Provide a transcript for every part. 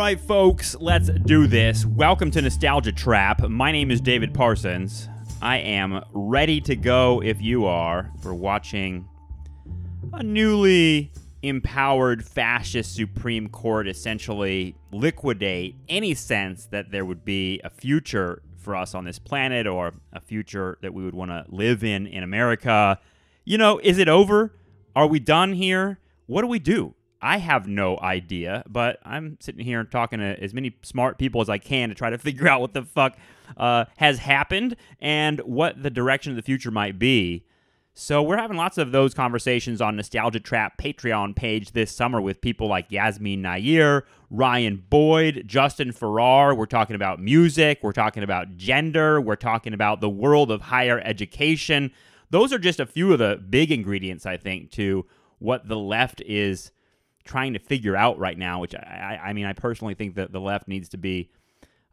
right, folks, let's do this. Welcome to Nostalgia Trap. My name is David Parsons. I am ready to go if you are for watching a newly empowered fascist Supreme Court essentially liquidate any sense that there would be a future for us on this planet or a future that we would want to live in America. You know, is it over? Are we done here? What do we do? I have no idea, but I'm sitting here talking to as many smart people as I can to try to figure out what the fuck has happened and what the direction of the future might be. So we're having lots of those conversations on Nostalgia Trap Patreon page this summer with people like Yasmin Nair, Ryan Boyd, Justin Farrar. We're talking about music. We're talking about gender. We're talking about the world of higher education. Those are just a few of the big ingredients, I think, to what the left is trying to figure out right now, which I mean, I personally think that the left needs to be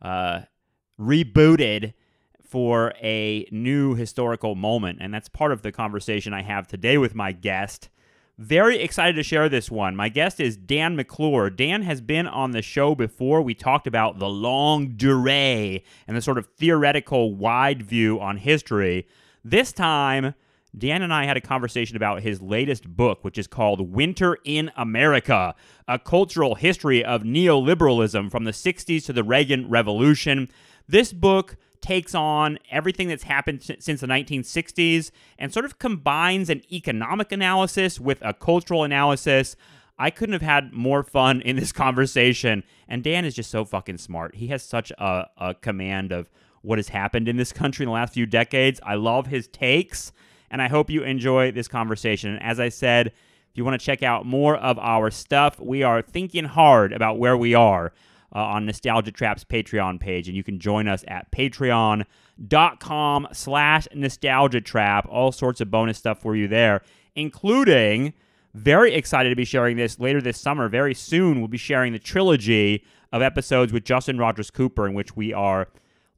rebooted for a new historical moment, and that's part of the conversation I have today with my guest. Very excited to share this one. My guest is Dan McClure. Dan has been on the show before. We talked about the longue durée and the sort of theoretical wide view on history. This time, Dan and I had a conversation about his latest book, which is called Winter in America, A Cultural History of Neoliberalism from the 60s to the Reagan Revolution. This book takes on everything that's happened since the 1960s and sort of combines an economic analysis with a cultural analysis. I couldn't have had more fun in this conversation, and Dan is just so fucking smart. He has such a command of what has happened in this country in the last few decades. I love his takes, and I hope you enjoy this conversation. And as I said, if you want to check out more of our stuff, we are thinking hard about where we are on Nostalgia Trap's Patreon page, and you can join us at patreon.com/nostalgiatrap. All sorts of bonus stuff for you there, including, very excited to be sharing this later this summer. Very soon, we'll be sharing the trilogy of episodes with Justin Rogers Cooper, in which we are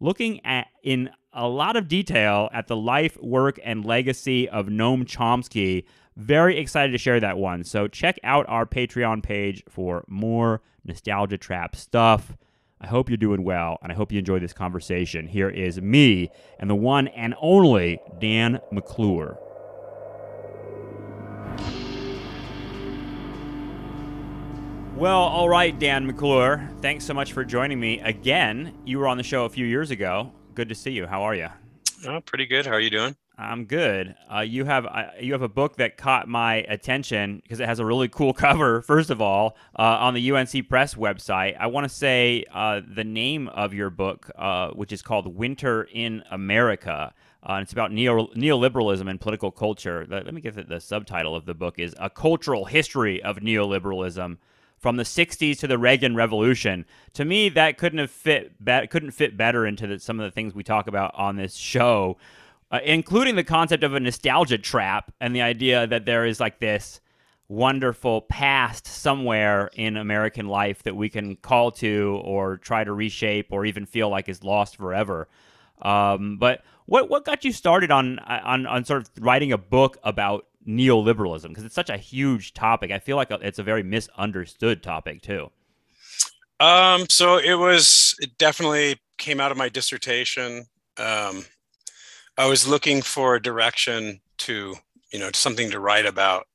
looking at, in a lot of detail, at the life, work, and legacy of Noam Chomsky. Very excited to share that one. So check out our Patreon page for more Nostalgia Trap stuff. I hope you're doing well, and I hope you enjoy this conversation. Here is me and the one and only Dan McClure. Well, all right, Dan McClure. Thanks so much for joining me again. You were on the show a few years ago. Good to see you. How are you? Oh, pretty good. How are you doing? I'm good. You have a book that caught my attention because it has a really cool cover, first of all, on the UNC Press website. I want to say the name of your book, which is called Winter in America. And it's about neoliberalism and political culture. Let me get the subtitle of the book is A Cultural History of Neoliberalism from the 60s to the Reagan Revolution. To me, that couldn't fit better into some of the things we talk about on this show, including the concept of a nostalgia trap and the idea that there is like this wonderful past somewhere in American life that we can call to or try to reshape or even feel like is lost forever. But what got you started on sort of writing a book about neoliberalism? Because it's such a huge topic. I feel like it's a very misunderstood topic too. So it definitely came out of my dissertation. I was looking for a direction to something to write about.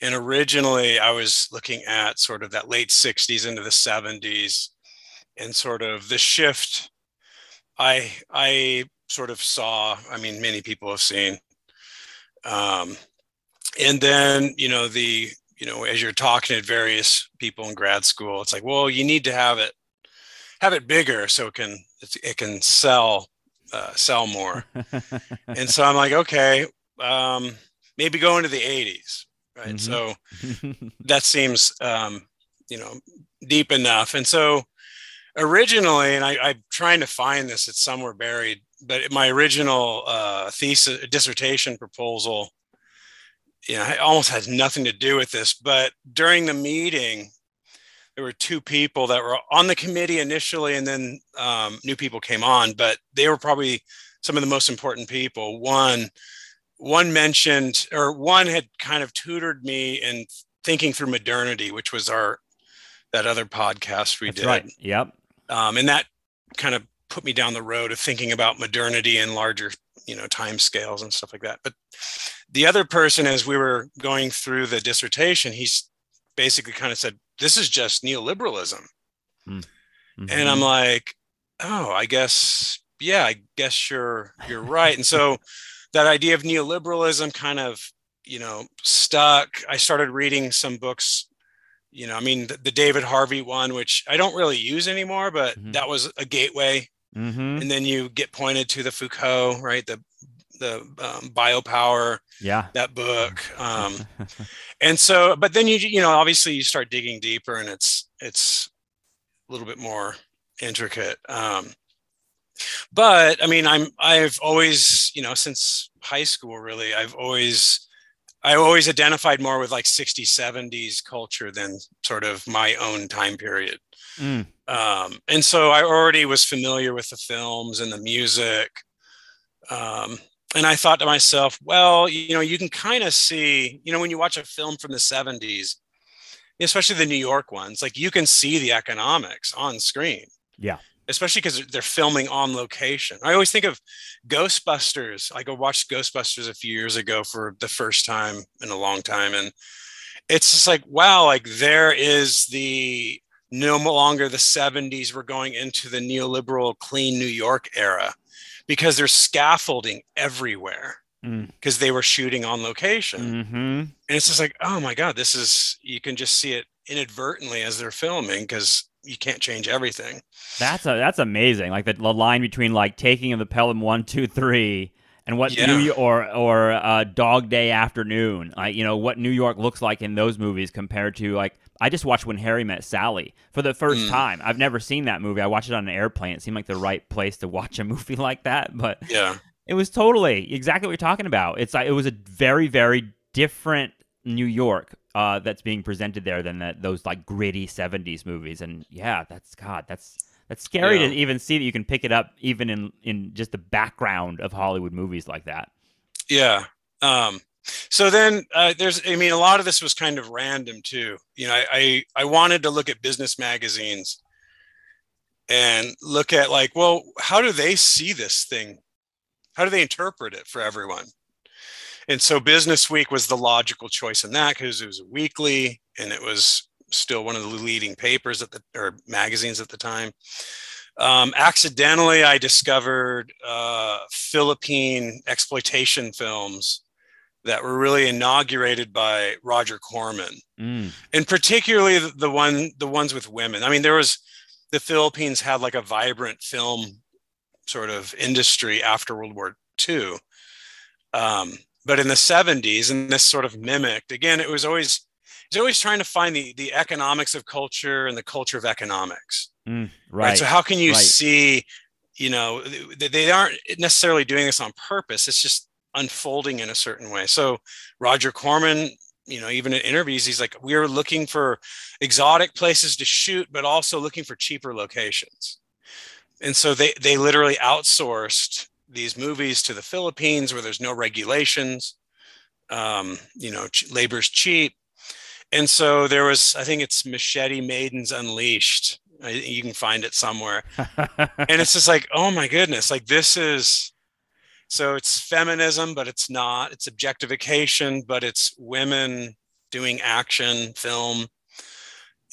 And originally I was looking at sort of that late 60s into the 70s and sort of the shift I sort of saw, I mean, many people have seen. And then, as you're talking to various people in grad school, it's like, well, you need to have it bigger so it can sell more. And so I'm like, okay, maybe go into the 80s, right? Mm-hmm. So that seems, deep enough. And so originally, and I'm trying to find this, it's somewhere buried, but my original dissertation proposal, it almost has nothing to do with this, but during the meeting, there were two people that were on the committee initially, and then new people came on, but they were probably some of the most important people. One mentioned, or one had kind of tutored me in thinking through modernity, which was our that other podcast we That's did. right. Yep. And that kind of put me down the road of thinking about modernity and larger, time scales and stuff like that. But the other person, as we were going through the dissertation, he's basically kind of said, this is just neoliberalism. Mm-hmm. And I'm like, oh, I guess you're right. And so that idea of neoliberalism kind of, stuck. I started reading some books, the David Harvey one, which I don't really use anymore, but that was a gateway. And then you get pointed to the Foucault, right? The biopower, that book. And so, but then obviously you start digging deeper, and it's a little bit more intricate. But I mean, I've always, since high school, really, I always identified more with like 60s, 70s culture than sort of my own time period. And so I already was familiar with the films and the music. And I thought to myself, well, you can kind of see, when you watch a film from the 70s, especially the New York ones, like you can see the economics on screen. Yeah. Especially because they're filming on location. I always think of Ghostbusters. I watched Ghostbusters a few years ago for the first time in a long time. And it's just like, wow, like there is no longer the 70s. We're going into the neoliberal clean New York era, because there's scaffolding everywhere because they were shooting on location. And it's just like, oh my God, you can just see it inadvertently as they're filming, because you can't change everything. That's amazing. Like the line between like Taking of the Pelham 1, 2, 3 and what New York or Dog Day Afternoon, what New York looks like in those movies compared to like, I just watched When Harry Met Sally for the first time. I've never seen that movie. I watched it on an airplane. It seemed like the right place to watch a movie like that, but it was totally exactly what you're talking about. It was a very, very different New York that's being presented there than those like gritty 70s movies. And that's scary to even see that you can pick it up even in just the background of Hollywood movies like that. Yeah. So then a lot of this was kind of random too. I wanted to look at business magazines and look at like, well, how do they see this thing? How do they interpret it for everyone? And so Business Week was the logical choice in that, because it was a weekly and it was still one of the leading papers or magazines at the time. Accidentally, I discovered Philippine exploitation films that were really inaugurated by Roger Corman, and particularly the ones with women. I mean, the Philippines had like a vibrant film sort of industry after World War II. But in the 70s, and this sort of mimicked, again, it was always trying to find the economics of culture and the culture of economics. Right. So how can you see, they aren't necessarily doing this on purpose. It's just unfolding in a certain way. So Roger Corman, even in interviews, he's like, we were looking for exotic places to shoot, but also looking for cheaper locations. And so they literally outsourced these movies to the Philippines, where there's no regulations, labor's cheap. And so there was, I think it's Machete Maidens Unleashed. You can find it somewhere. And it's just like, oh my goodness, like so it's feminism, but it's not. It's objectification, but it's women doing action film.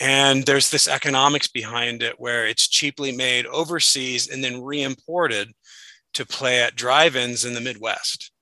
And there's this economics behind it where it's cheaply made overseas and then re-imported to play at drive-ins in the Midwest.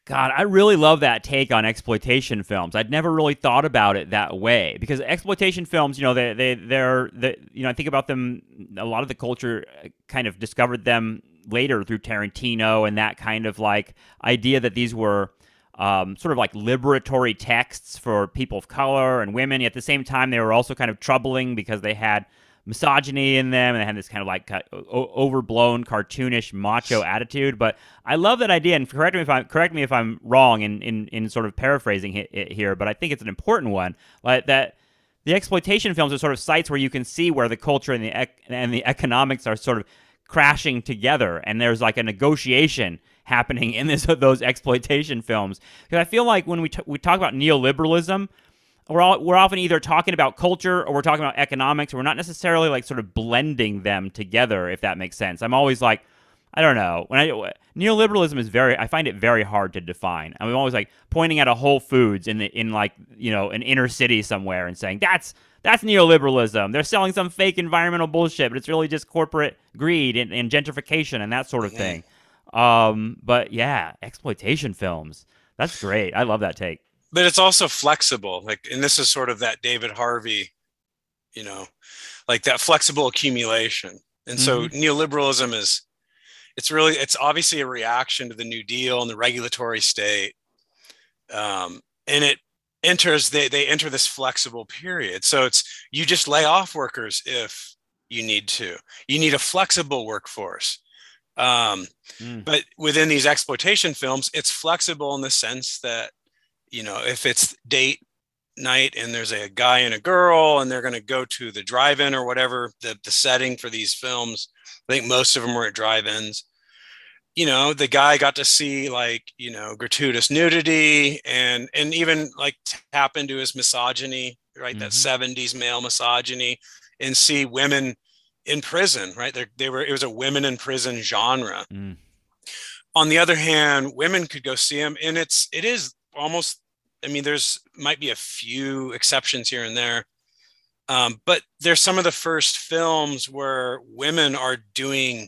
God, I really love that take on exploitation films. I'd never really thought about it that way, because exploitation films, they're I think about them, a lot of the culture kind of discovered them later through Tarantino and that kind of like idea that these were sort of like liberatory texts for people of color and women. Yet at the same time, they were also kind of troubling because they had misogyny in them, and they had this kind of like overblown, cartoonish, macho attitude. But I love that idea, and correct me if I'm wrong in sort of paraphrasing it here, but I think it's an important one. Like that, the exploitation films are sort of sites where you can see where the culture and the economics are sort of crashing together, and there's like a negotiation happening in those exploitation films. Because I feel like when we talk about neoliberalism, we're often either talking about culture or we're talking about economics. We're not necessarily like sort of blending them together, if that makes sense. I'm always like, I don't know. Neoliberalism is I find it very hard to define. I'm always like pointing at a Whole Foods in like, an inner city somewhere and saying that's neoliberalism. They're selling some fake environmental bullshit, but it's really just corporate greed and gentrification and that sort of thing. But yeah, exploitation films. That's great. I love that take. But it's also flexible. Like, and this is sort of that David Harvey, like that flexible accumulation. And so neoliberalism it's obviously a reaction to the New Deal and the regulatory state. And it enters, they enter this flexible period. So you just lay off workers if you need to. You need a flexible workforce. But within these exploitation films, it's flexible in the sense that, if it's date night and there's a guy and a girl and they're going to go to the drive-in or whatever, the setting for these films, I think most of them were at drive-ins. The guy got to see gratuitous nudity and even like tap into his misogyny, right? That 70s male misogyny, and see women in prison, right? It was a women in prison genre. On the other hand, women could go see him, and it is almost, there's might be a few exceptions here and there. But there's some of the first films where women are doing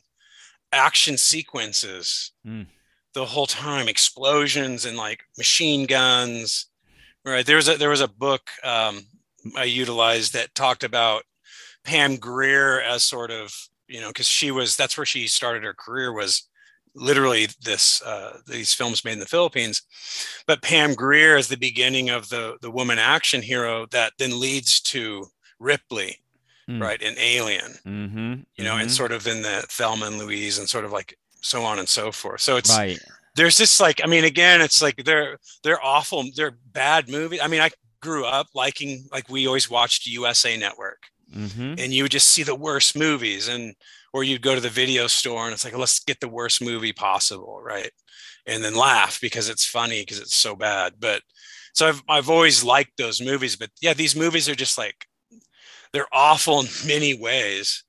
action sequences the whole time, explosions and like machine guns, right? There was a book I utilized that talked about Pam Grier as sort of, because that's where she started her career, was literally these films made in the Philippines. But Pam Grier is the beginning of the woman action hero that then leads to Ripley, right, in Alien, and sort of in the Thelma and Louise, and sort of like so on and so forth. So it's right. There's this like, again, it's like they're awful, they're bad movies. I grew up liking, like, we always watched USA Network, and you would just see the worst movies, or you'd go to the video store and it's like, let's get the worst movie possible, right? And then laugh because it's funny because it's so bad. But so I've always liked those movies. But yeah, these movies are just like, they're awful in many ways.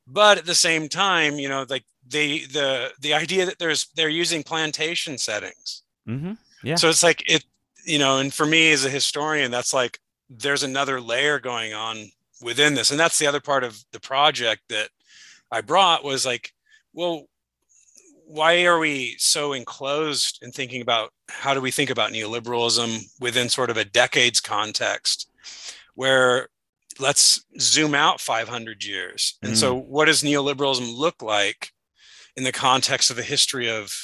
But at the same time, like the idea that they're using plantation settings. Yeah. So it's like and for me as a historian, that's like, there's another layer going on within this. And that's the other part of the project that I brought, was like, well, why are we so enclosed in thinking about, how do we think about neoliberalism within sort of a decades context, where let's zoom out 500 years. And so what does neoliberalism look like in the context of the history of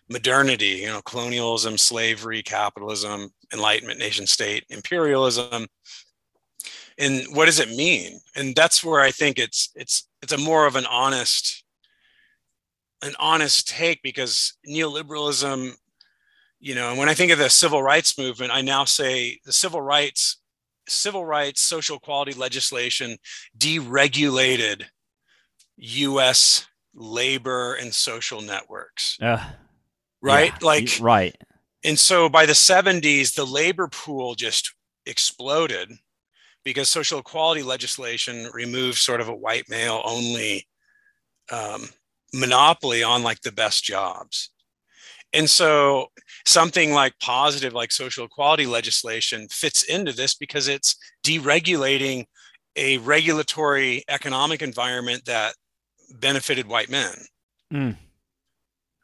modernity, colonialism, slavery, capitalism, enlightenment, nation state, imperialism? And what does it mean? And that's where I think it's a more of an honest take, because neoliberalism, and when I think of the civil rights movement, I now say the civil rights, social equality legislation deregulated U.S. labor and social networks. Right? Yeah, right. And so by the 70s, the labor pool just exploded, because social equality legislation removed sort of a white male only monopoly on like the best jobs. And so something like positive, like social equality legislation, fits into this because it's deregulating a regulatory economic environment that benefited white men.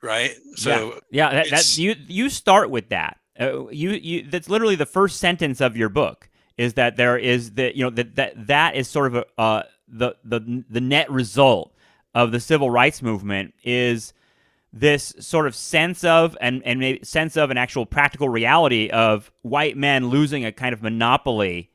Right. So you start with that. You that's literally the first sentence of your book, is that there is that is sort of the net result of the civil rights movement, is this sort of sense of and an actual practical reality of white men losing a kind of monopoly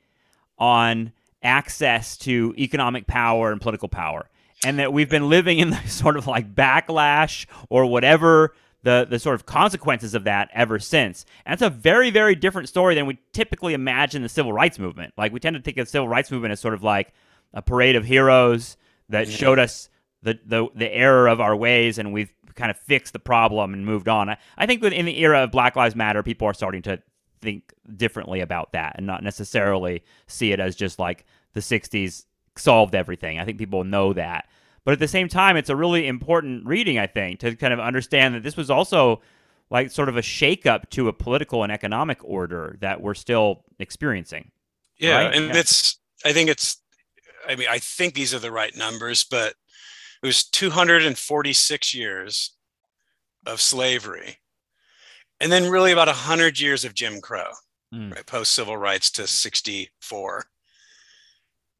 on access to economic power and political power, and that we've been living in the sort of like backlash or whatever the sort of consequences of that ever since. And it's a very, very different story than we typically imagine the civil rights movement. Like, we tend to think of the civil rights movement as sort of like a parade of heroes that showed us the error of our ways, and we've kind of fixed the problem and moved on. I think in the era of Black Lives Matter, people are starting to think differently about that and not necessarily see it as just like the 60s solved everything. I think people know that. But at the same time, it's a really important reading, I think, to kind of understand that this was also like sort of a shakeup to a political and economic order that we're still experiencing. Yeah. Right? And Yeah. I think these are the right numbers, but it was 246 years of slavery. And then really about 100 years of Jim Crow, right? Post-civil rights to 64.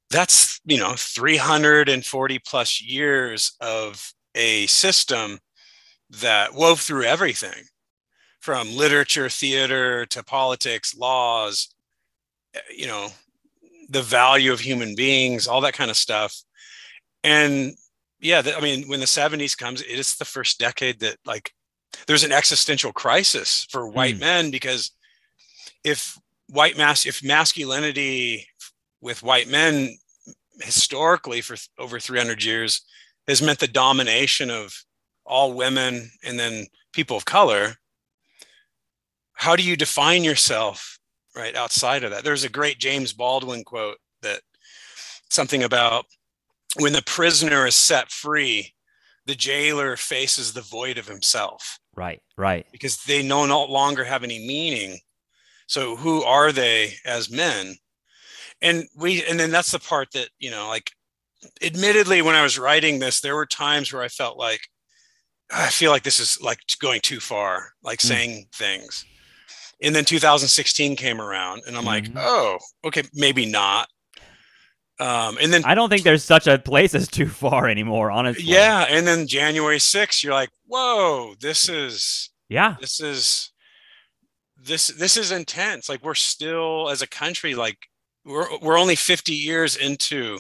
That's, 340 plus years of a system that wove through everything from literature, theater to politics, laws, the value of human beings, all that kind of stuff. And yeah, when the 70s comes, it is the first decade that like there's an existential crisis for white men, because if masculinity with white men historically for over 300 years has meant the domination of all women and then people of color, how do you define yourself right outside of that? There's a great James Baldwin quote that something about when the prisoner is set free, the jailer faces the void of himself. Right. Because they no longer have any meaning. So who are they as men? And then that's the part that, like, admittedly, when I was writing this, there were times where I felt like, I feel like this is like going too far, like saying things. And then 2016 came around and I'm like, oh, okay, maybe not. And then I don't think there's such a place as too far anymore, honestly. Yeah. And then January 6th, you're like, whoa, this is intense. Like, we're still, as a country, like we're only 50 years into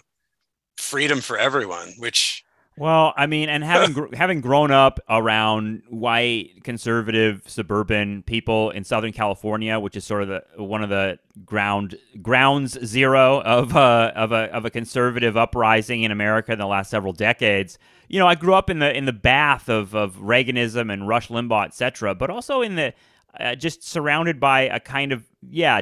freedom for everyone, which, well, I mean, and having grown up around white, conservative, suburban people in Southern California, which is sort of one of the grounds zero of a conservative uprising in America in the last several decades. I grew up in the bath of Reaganism and Rush Limbaugh, et cetera, but also in the just surrounded by a kind of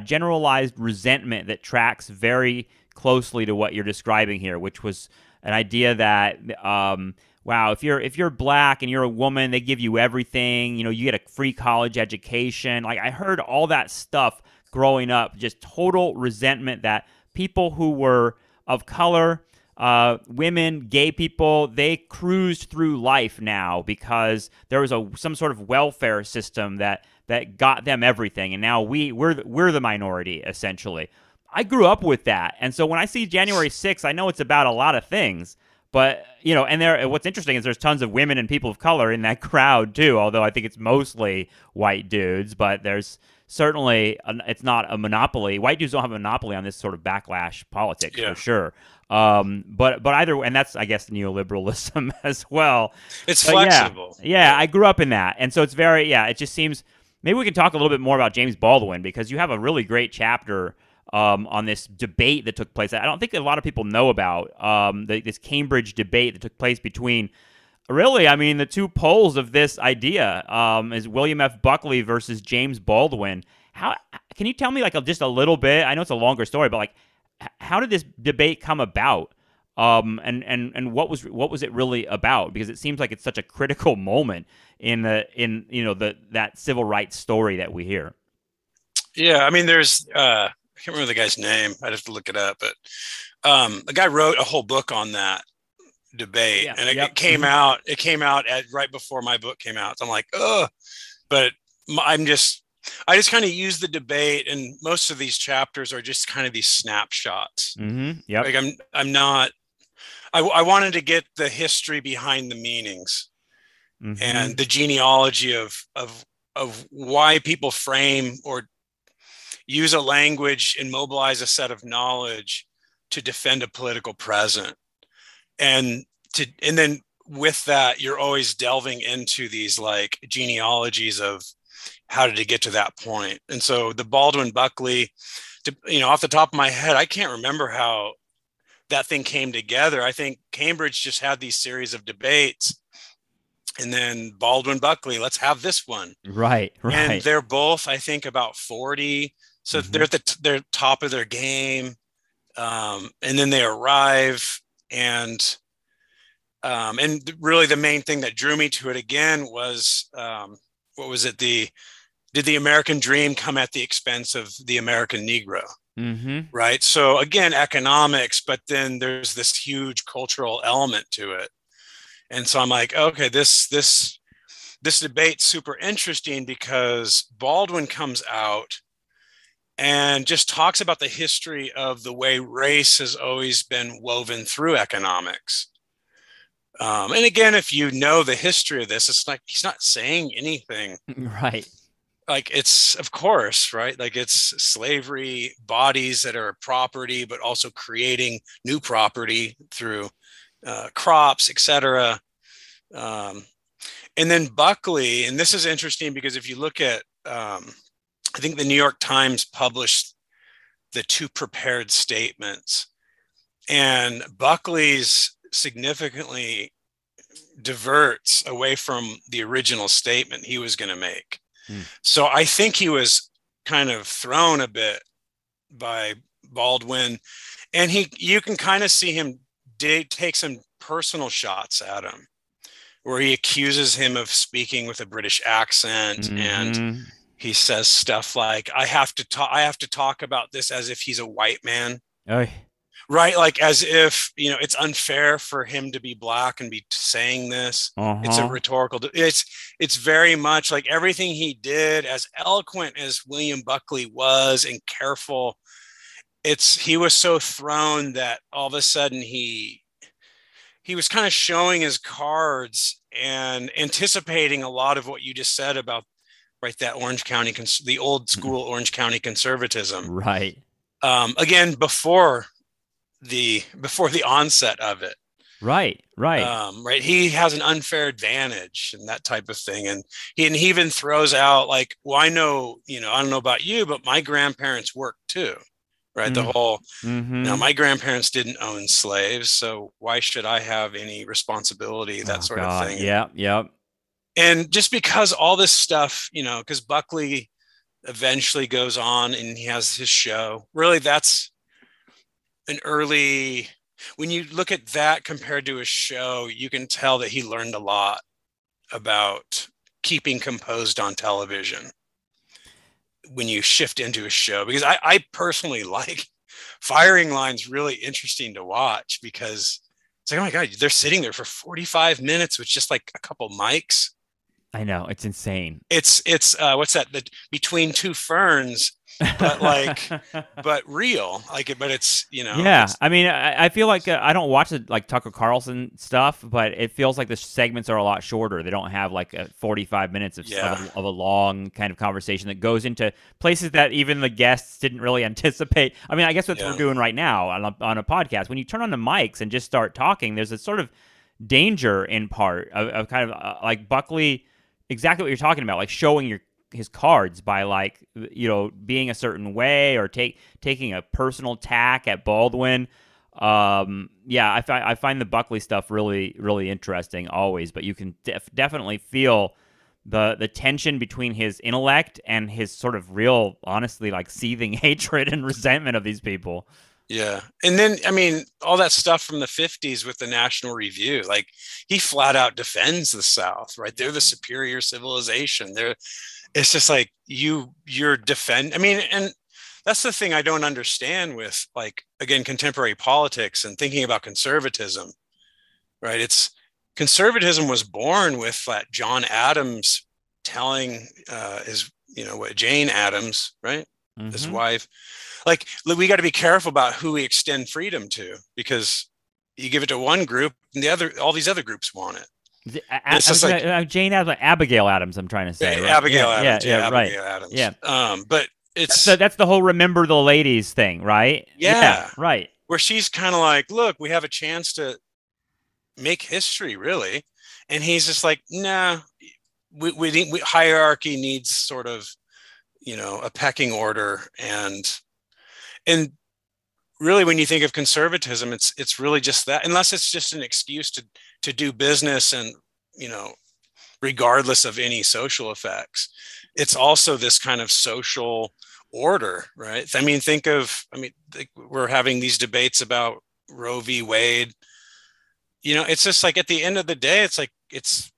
generalized resentment that tracks very closely to what you're describing here, which was an idea that, wow, if you're black and you're a woman, they give you everything. You get a free college education. Like, I heard all that stuff growing up, just total resentment that people who were of color, women, gay people, they cruised through life now because there was some sort of welfare system that got them everything, and now we're the minority essentially. I grew up with that. And so when I see January 6th, I know it's about a lot of things. But, and what's interesting is there's tons of women and people of color in that crowd, too, although I think it's mostly white dudes. But there's certainly, it's not a monopoly. White dudes don't have a monopoly on this sort of backlash politics, for sure. But either, and that's, I guess, neoliberalism as well. It's flexible. Yeah, I grew up in that. And so it's very, it just seems, maybe we can talk a little bit more about James Baldwin, because you have a really great chapter on this debate that took place. I don't think a lot of people know about this Cambridge debate that took place between, really, I mean, the two poles of this idea is William F. Buckley versus James Baldwin. How can you tell me just a little bit? I know it's a longer story, but how did this debate come about? And what was it really about? Because it seems like it's such a critical moment in that civil rights story that we hear. Yeah, I mean, there's I can't remember the guy's name. I'd have to look it up. But the guy wrote a whole book on that debate, and it came out. It came out right before my book came out. So I'm like, ugh. But I just kind of use the debate, and most of these chapters are just kind of these snapshots. Yeah. Like I'm not. I wanted to get the history behind the meanings and the genealogy of why people frame or use a language and mobilize a set of knowledge to defend a political present. And then with that, you're always delving into these like genealogies of how did it get to that point. And so the Baldwin Buckley, off the top of my head, I can't remember how that thing came together. I think Cambridge just had these series of debates and then Baldwin Buckley, let's have this one. Right, And right. they're both, I think, about 40. So they're Hmm. at they're top of their game. And then they arrive, and really the main thing that drew me to it again was, what was it? Did the American dream come at the expense of the American Negro? Hmm. Right. So again, economics, but then there's this huge cultural element to it. And so I'm like, okay, this debate's super interesting because Baldwin comes out and just talks about the history of the way race has always been woven through economics. And again, if you know the history of this, it's like he's not saying anything. Right. Like it's, of course, right? Like it's slavery, bodies that are property, but also creating new property through crops, etc. Um, and then Buckley, and this is interesting because if you look at, I think the New York Times published the two prepared statements, and Buckley's significantly diverts away from the original statement he was going to make. Mm. So I think he was kind of thrown a bit by Baldwin, and you can kind of see him take some personal shots at him, where he accuses him of speaking with a British accent, and Hmm. he says stuff like, I have to talk about this as if he's a white man." Oh, Right, like as if, it's unfair for him to be black and be saying this. It's a uh-huh. rhetorical, it's very much like everything he did, as eloquent as William Buckley was and careful. He was so thrown that all of a sudden he was kind of showing his cards and anticipating a lot of what you just said about, right, that the old school Orange County conservatism. Right. Again, before the onset of it. Right. Right. Right, he has an unfair advantage and that type of thing, and he even throws out like, well, I know, I don't know about you, but my grandparents worked too. Right, the Mm. whole, Hmm. my grandparents didn't own slaves, so why should I have any responsibility, that Oh sort of God. thing. Yep. Yep. And just because all this stuff, because Buckley eventually goes on and he has his show, really that's an early, when you look at that compared to his show, you can tell that he learned a lot about keeping composed on television when you shift into a show. Because I personally like Firing Line's really interesting to watch, because it's like, oh my God, they're sitting there for 45 minutes with just like a couple mics. I know, it's insane. It's what's that? The Between Two Ferns, but but real, like it. But it's Yeah, it's I mean, I feel like I don't watch the like Tucker Carlson stuff, but it feels like the segments are a lot shorter. They don't have like 45 minutes yeah, of a long kind of conversation that goes into places that even the guests didn't really anticipate. I mean, I guess what we're yeah, doing right now on a podcast, when you turn on the mics and just start talking, there's a sort of danger in part of kind of like Buckley, exactly what you're talking about, like showing his cards by like being a certain way or taking a personal tack at Baldwin. Yeah, I find the Buckley stuff really really interesting always, but you can definitely feel the tension between his intellect and his sort of real, honestly, like seething hatred and resentment of these people. yeah. And then, I mean, all that stuff from the 50s with the National Review, like he flat out defends the South, right? They're the superior civilization. It's just like you're I mean, and that's the thing I don't understand with, like, again, contemporary politics and thinking about conservatism, right? It's conservatism was born with that John Adams telling his, what, Jane Addams, right? His Mm-hmm. wife, like, we got to be careful about who we extend freedom to, because you give it to one group and all these other groups want it. And it's just like Jane Adams, Abigail Adams. I'm trying to say, right? Abigail Adams, Yeah, yeah, right. Abigail Adams. Yeah, But it's, that's the whole remember the ladies thing, right? Yeah, yeah, right. where she's kind of like, look, we have a chance to make history, really. And he's just like, nah, hierarchy needs sort of, a pecking order. And really, when you think of conservatism, it's really just that, unless it's just an excuse to do business and, you know, regardless of any social effects. It's also this kind of social order, right? I mean, we're having these debates about Roe v. Wade. It's just like at the end of the day, it's like it's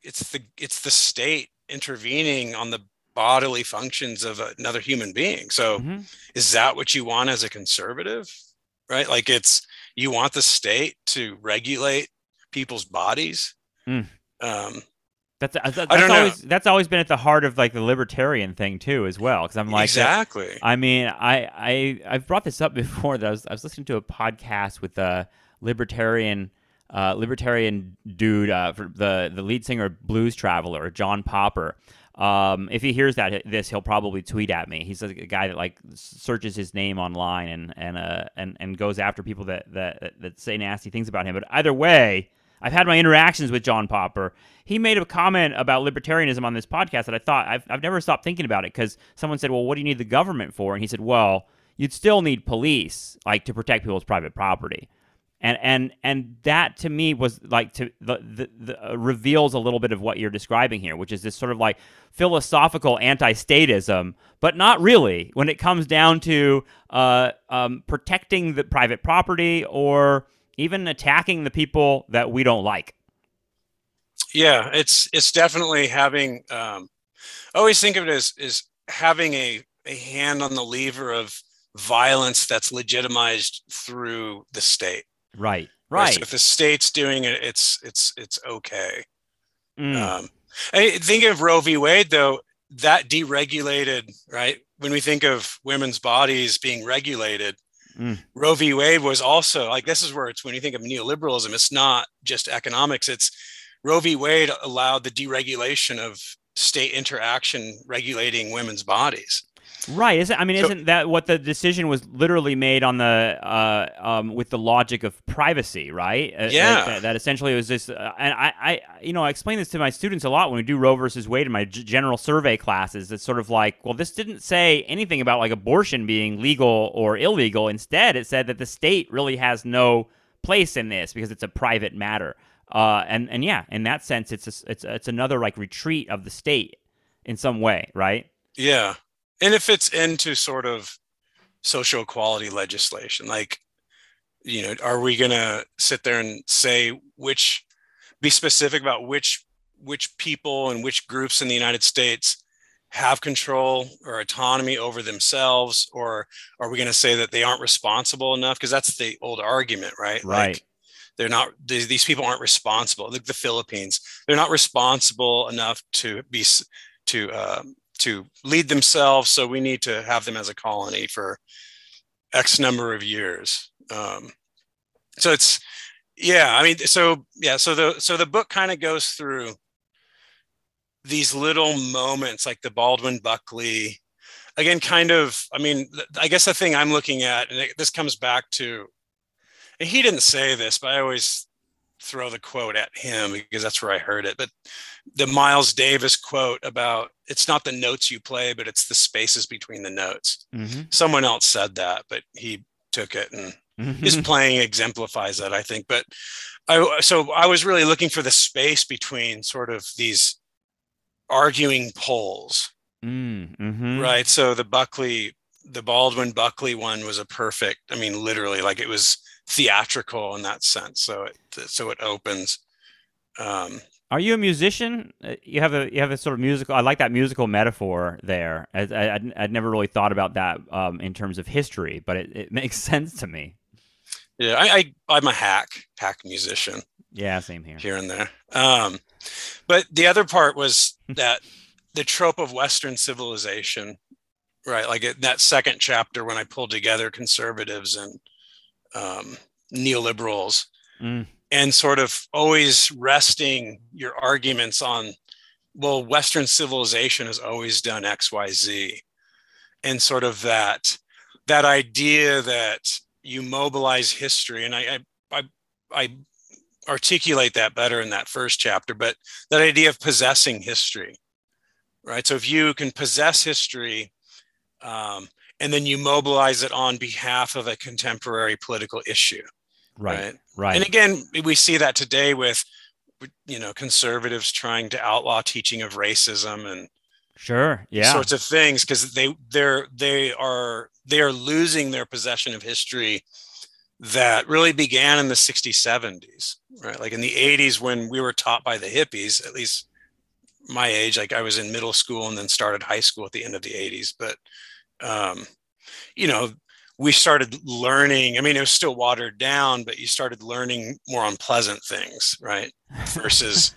the state intervening on the bodily functions of another human being. So is that what you want as a conservative, right? Like you want the state to regulate people's bodies. That's always been at the heart of like the libertarian thing too, as well. Because I'm like, exactly. I mean, I've brought this up before. That I was listening to a podcast with a libertarian dude, for the lead singer of Blues Traveler, John Popper. If he hears this, he'll probably tweet at me. He's a guy that like searches his name online and goes after people that say nasty things about him. But either way, I've had my interactions with John Popper. He made a comment about libertarianism on this podcast that I thought I've never stopped thinking about it, because someone said, well, what do you need the government for? And he said, well, you'd still need police, like, to protect people's private property. And that to me was like reveals a little bit of what you're describing here, which is this sort of like philosophical anti-statism, but not really when it comes down to protecting the private property or even attacking the people that we don't like. Yeah, it's definitely having. I always think of it as having a hand on the lever of violence that's legitimized through the state. Right. So if the state's doing it, it's okay. I think of Roe v. Wade, though, that deregulated, right? When we think of women's bodies being regulated, Roe v. Wade was also like, this is where it's when you think of neoliberalism, it's not just economics. It's Roe v. Wade allowed the deregulation of state interaction regulating women's bodies. Right. Isn't that what the decision was literally made on the with the logic of privacy, right? Yeah. That essentially was this, and I explain this to my students a lot when we do Roe versus Wade in my general survey classes. It's sort of like, well, this didn't say anything about like abortion being legal or illegal. Instead, it said that the state really has no place in this because it's a private matter. And yeah, in that sense, it's another like retreat of the state in some way, right? Yeah. And it fits into sort of social equality legislation. Like, are we going to sit there and say be specific about which people and which groups in the United States have control or autonomy over themselves? Or are we going to say that they aren't responsible enough? Because that's the old argument, right? Right. Like, they're not, these people aren't responsible. Like the Philippines, they're not responsible enough to lead themselves, so we need to have them as a colony for X number of years. So it's, yeah, I mean, so the book kind of goes through these little moments, like the Baldwin Buckley, again, kind of, I mean, I guess the thing I'm looking at, and this comes back to, and he didn't say this, but I always throw the quote at him because that's where I heard it. But the Miles Davis quote about, it's not the notes you play, but it's the spaces between the notes. Someone else said that, but he took it, and his playing exemplifies that, I think. But I was really looking for the space between sort of these arguing poles. Right. So the Baldwin Buckley one was a perfect, I mean, literally, like, it was theatrical in that sense. So it opens. Are you a musician? You have a sort of musical. I like that musical metaphor there. I'd never really thought about that in terms of history, but it makes sense to me. Yeah, I'm a hack musician. Yeah, same here and there. But the other part was that the trope of Western civilization, right? Like that second chapter when I pulled together conservatives and neoliberals, and sort of always resting your arguments on, well, Western civilization has always done X, Y, Z, and sort of that idea that you mobilize history, and I articulate that better in that first chapter, but that idea of possessing history, right? So if you can possess history, and then you mobilize it on behalf of a contemporary political issue. Right. Right. And again, we see that today with conservatives trying to outlaw teaching of racism and Sure. these Yeah. sorts of things, because they are losing their possession of history that really began in the 60s, 70s, right? Like in the 80s, when we were taught by the hippies, at least my age, like I was in middle school and then started high school at the end of the 80s. But, um, you know, we started learning. I mean, it was still watered down, but you started learning more unpleasant things, right? Versus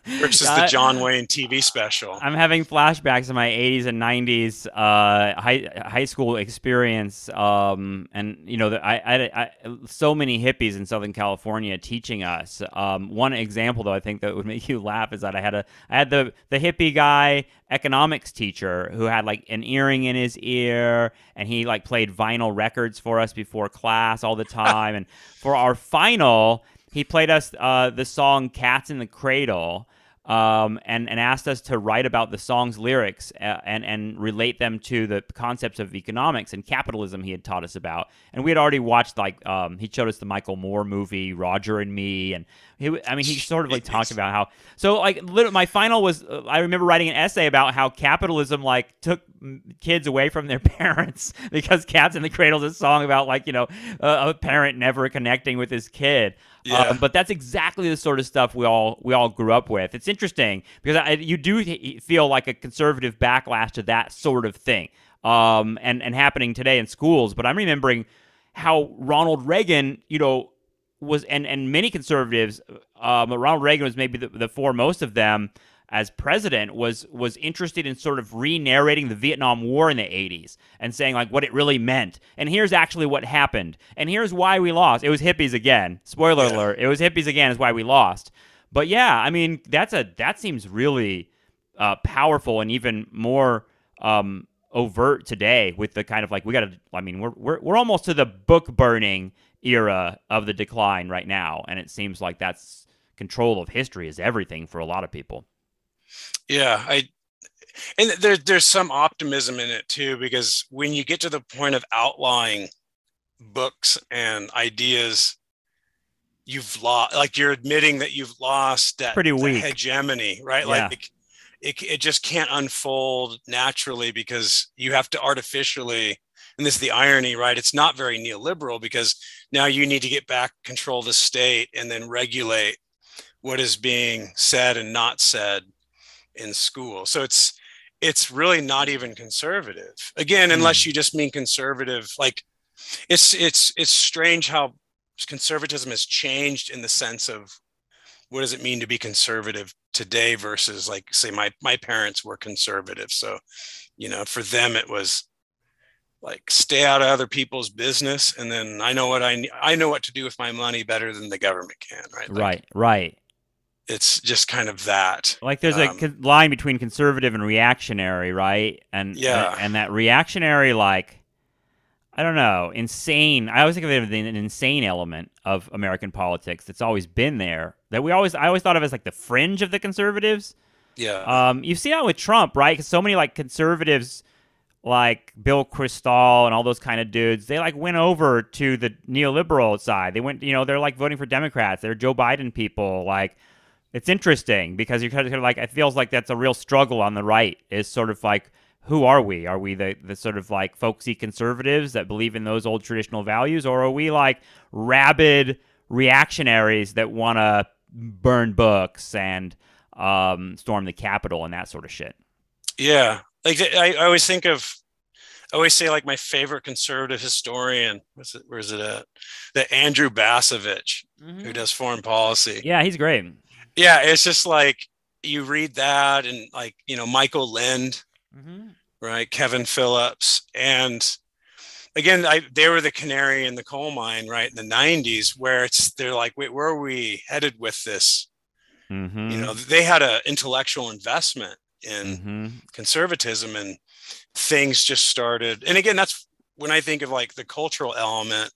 the John Wayne TV special. I'm having flashbacks of my 80s and 90s high school experience, and I so many hippies in Southern California teaching us. One example, though, I think that would make you laugh is that I had the hippie guy economics teacher who had like an earring in his ear, and he like played vinyl records for us before class all the time. And for our final, he played us the song "Cats in the Cradle." And asked us to write about the song's lyrics and relate them to the concepts of economics and capitalism he had taught us about. And we had already watched, like, he showed us the Michael Moore movie, Roger and Me. And he sort of like talked about how, so like literally my final was, I remember writing an essay about how capitalism like took kids away from their parents because Cats in the Cradle is a song about like, a parent never connecting with his kid. Yeah. But that's exactly the sort of stuff we all grew up with. It's interesting because you do feel like a conservative backlash to that sort of thing, and happening today in schools. But I'm remembering how Ronald Reagan, was and many conservatives, Ronald Reagan was maybe the foremost of them as president, was interested in sort of re-narrating the Vietnam War in the 80s and saying like what it really meant. And here's actually what happened. And here's why we lost. It was hippies again. Spoiler alert. It was hippies again is why we lost. But yeah, I mean, that seems really powerful and even more overt today with the kind of like we're almost to the book burning era of the decline right now. And it seems like that's control of history is everything for a lot of people. Yeah, and there's some optimism in it too, because when you get to the point of outlawing books and ideas, you've lost, like you're admitting that you've lost that, pretty weak hegemony, right? Yeah. Like it just can't unfold naturally because you have to artificially, and this is the irony, right? It's not very neoliberal because now you need to get back control of the state and then regulate what is being said and not said in school. So it's really not even conservative again, unless you just mean conservative. Like it's strange how conservatism has changed in the sense of what does it mean to be conservative today versus like, say, my parents were conservative. So, for them, it was like, stay out of other people's business. And then I know what to do with my money better than the government can. Right. Like, right. It's just kind of that. Like there's a line between conservative and reactionary, right? And that reactionary, like, I don't know, insane. I always think of it as an insane element of American politics that's always been there. That I always thought of as like the fringe of the conservatives. Yeah. You see that with Trump, right? Because so many like conservatives, like Bill Kristol and all those kind of dudes, they like went over to the neoliberal side. They went, they're like voting for Democrats. They're Joe Biden people, like. It's interesting because you're kind of like, it feels like that's a real struggle on the right, is sort of like, who are we? Are we the sort of like folksy conservatives that believe in those old traditional values? Or are we like rabid reactionaries that want to burn books and storm the Capitol and that sort of shit? Yeah. Like I always say like my favorite conservative historian, where's it at? The Andrew Basovich, who does foreign policy. Yeah, he's great. Yeah, it's just like you read that and like, Michael Lind, right? Kevin Phillips. And again, they were the canary in the coal mine, right? In the 90s, where they're like, wait, where are we headed with this? They had an intellectual investment in conservatism, and things just started. And again, that's when I think of like the cultural element,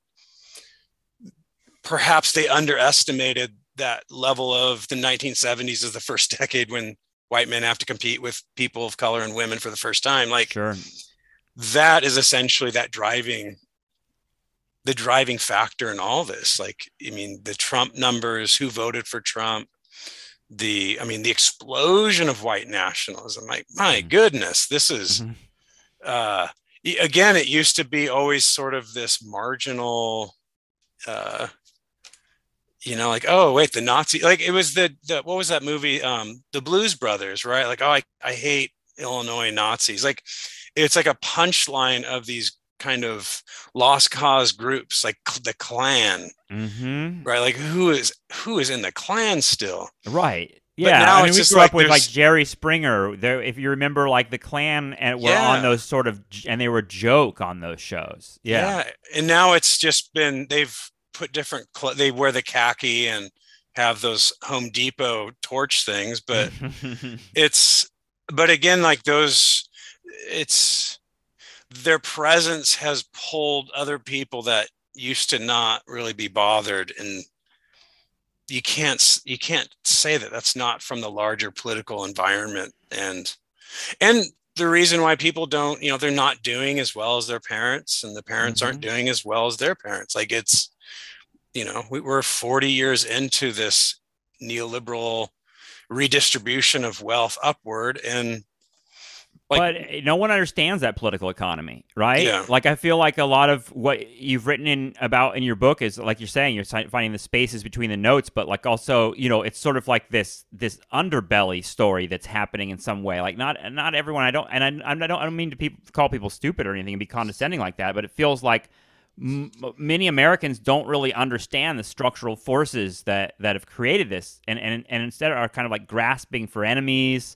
perhaps they underestimated that level of the 1970s as the first decade when white men have to compete with people of color and women for the first time. Like, sure. That is essentially the driving factor in all this. Like, I mean, the Trump numbers, who voted for Trump, the explosion of white nationalism. Like, my goodness, this is, again, it used to be always sort of this marginal, like, oh, wait, the Nazi, like it was the what was that movie? The Blues Brothers, right? Like, oh, I hate Illinois Nazis. Like, it's like a punchline of these kind of lost cause groups, like the Klan, right? Like, who is in the Klan still? Right. But Yeah, now I mean, it's we just grew up like with like Jerry Springer. There, if you remember, like the Klan and were on those sort of, and they were a joke on those shows. Yeah. And now it's just been, they've put different, they wear the khaki and have those Home Depot torch things, but but again, like those, it's, their presence has pulled other people that used to not really be bothered, and you can't say that that's not from the larger political environment. And the reason why people don't, they're not doing as well as their parents, and the parents aren't doing as well as their parents. Like, it's, we're 40 years into this neoliberal redistribution of wealth upward, and but no one understands that political economy, right? Yeah. Like, I feel like a lot of what you've written about in your book is, like you're saying, you're finding the spaces between the notes, but like also, it's sort of like this underbelly story that's happening in some way. Like, not everyone. I don't mean to call people stupid or anything and be condescending like that, but it feels like many Americans don't really understand the structural forces that have created this, and instead are kind of like grasping for enemies.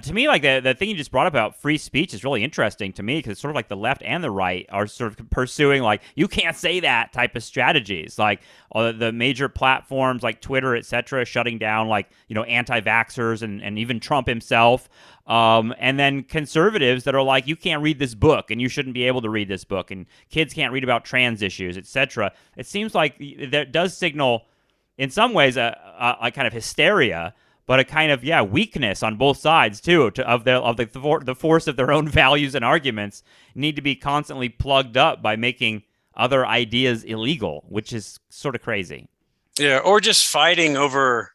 To me, like the thing you just brought up about free speech is really interesting to me, because it's sort of like the left and the right are sort of pursuing like, you can't say that type of strategies. Like the major platforms like Twitter, etc., shutting down like, anti-vaxxers and even Trump himself. And then conservatives that are like, you can't read this book and you shouldn't be able to read this book, and kids can't read about trans issues, etc. It seems like that does signal in some ways a kind of hysteria, but a kind of weakness on both sides too, of the force of their own values and arguments need to be constantly plugged up by making other ideas illegal, which is sort of crazy. Yeah, or just fighting over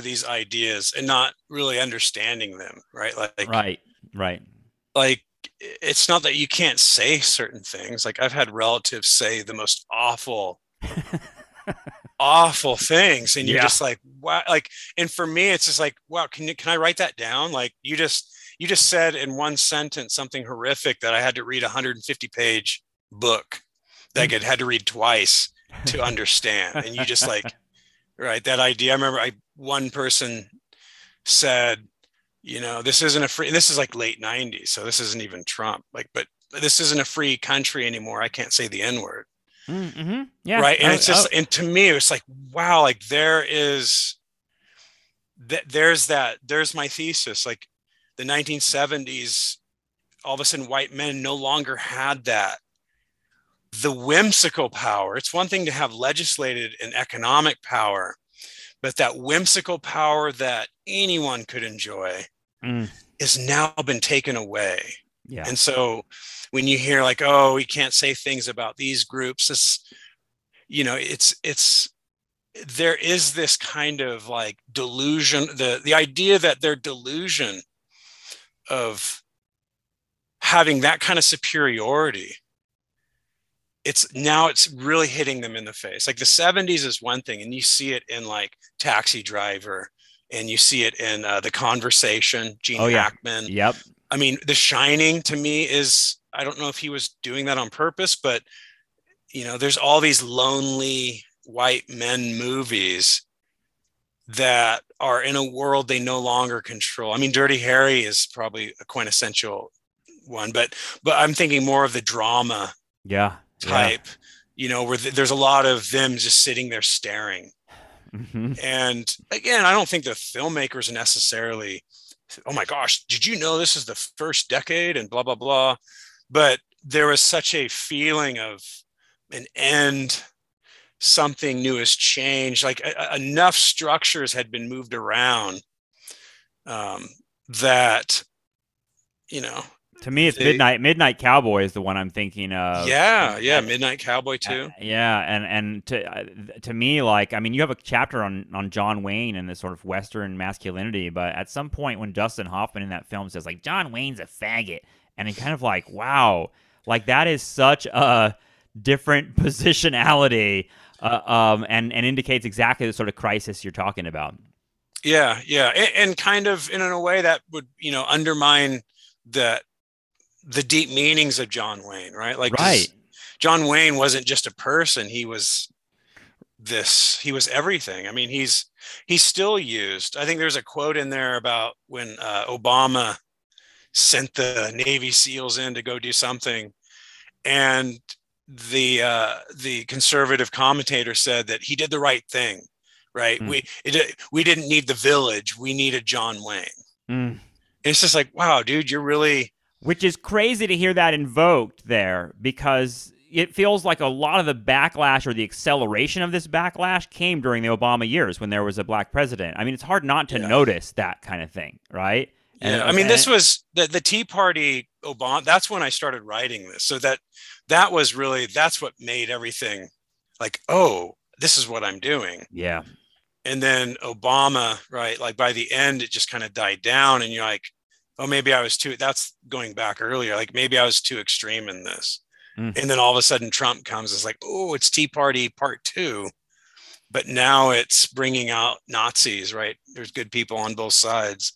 these ideas and not really understanding them, right? Right. Like, it's not that you can't say certain things. Like, I've had relatives say the most awful awful things, and you're just like, wow. Like, and for me, it's just like, wow, can I write that down? Like, you just said in one sentence something horrific that I had to read a 150-page book that I had to read twice to understand. And you just like, right, that idea. I remember one person said, this isn't a free, this is like late 90s, so this isn't even Trump, like, but this isn't a free country anymore. I can't say the N-word. Yeah. Right. And it's just, and to me, it's like, wow, like there's my thesis. Like, the 1970s, all of a sudden white men no longer had the whimsical power. It's one thing to have legislated and economic power, but that whimsical power that anyone could enjoy has now been taken away. Yeah. And so when you hear like, oh, we can't say things about these groups, it's there is this kind of like delusion, the idea that their delusion of having that kind of superiority, it's really hitting them in the face. Like, the 70s is one thing, and you see it in like Taxi Driver, and you see it in The Conversation, Gene Hackman. Yep. I mean, The Shining to me is, I don't know if he was doing that on purpose, but there's all these lonely white men movies that are in a world they no longer control. I mean, Dirty Harry is probably a quintessential one, but I'm thinking more of the drama type, where there's a lot of them just sitting there staring. And again, I don't think the filmmakers necessarily, oh my gosh, did you know this is the first decade and blah, blah, blah. But there was such a feeling of an end, something new has changed. Like, enough structures had been moved around that, To me, it's the Midnight Cowboy is the one I'm thinking of. yeah, Midnight Cowboy too. Yeah, and to me, like, I mean, you have a chapter on John Wayne and this sort of Western masculinity, but at some point when Dustin Hoffman in that film says like John Wayne's a faggot, and it's kind of like, wow, like that is such a different positionality, and indicates exactly the sort of crisis you're talking about. Yeah, yeah, and kind of in a way that would undermine the the deep meanings of John Wayne, right? Like, Right. because John Wayne wasn't just a person; he was he was everything. I mean, he's still used. I think there's a quote in there about when Obama sent the Navy SEALs in to go do something, and the conservative commentator said that he did the right thing, right? Mm. We didn't need the village, we needed John Wayne. Mm. It's just like, wow, dude, you're really. Which is crazy to hear that invoked there, because it feels like a lot of the backlash or the acceleration of this backlash came during the Obama years when there was a black president. I mean, it's hard not to notice that kind of thing, right? Yeah, I mean, this was the Tea Party Obama. That's when I started writing this. So that was really, that's what made everything like, oh, this is what I'm doing. Yeah. And then Obama, right? Like by the end, it just kind of died down, and you're like, oh, maybe I was too. That's going back earlier. Like maybe I was too extreme in this. And then all of a sudden, Trump comes. It's like, oh, it's Tea Party Part 2. But now it's bringing out Nazis, right? There's good people on both sides.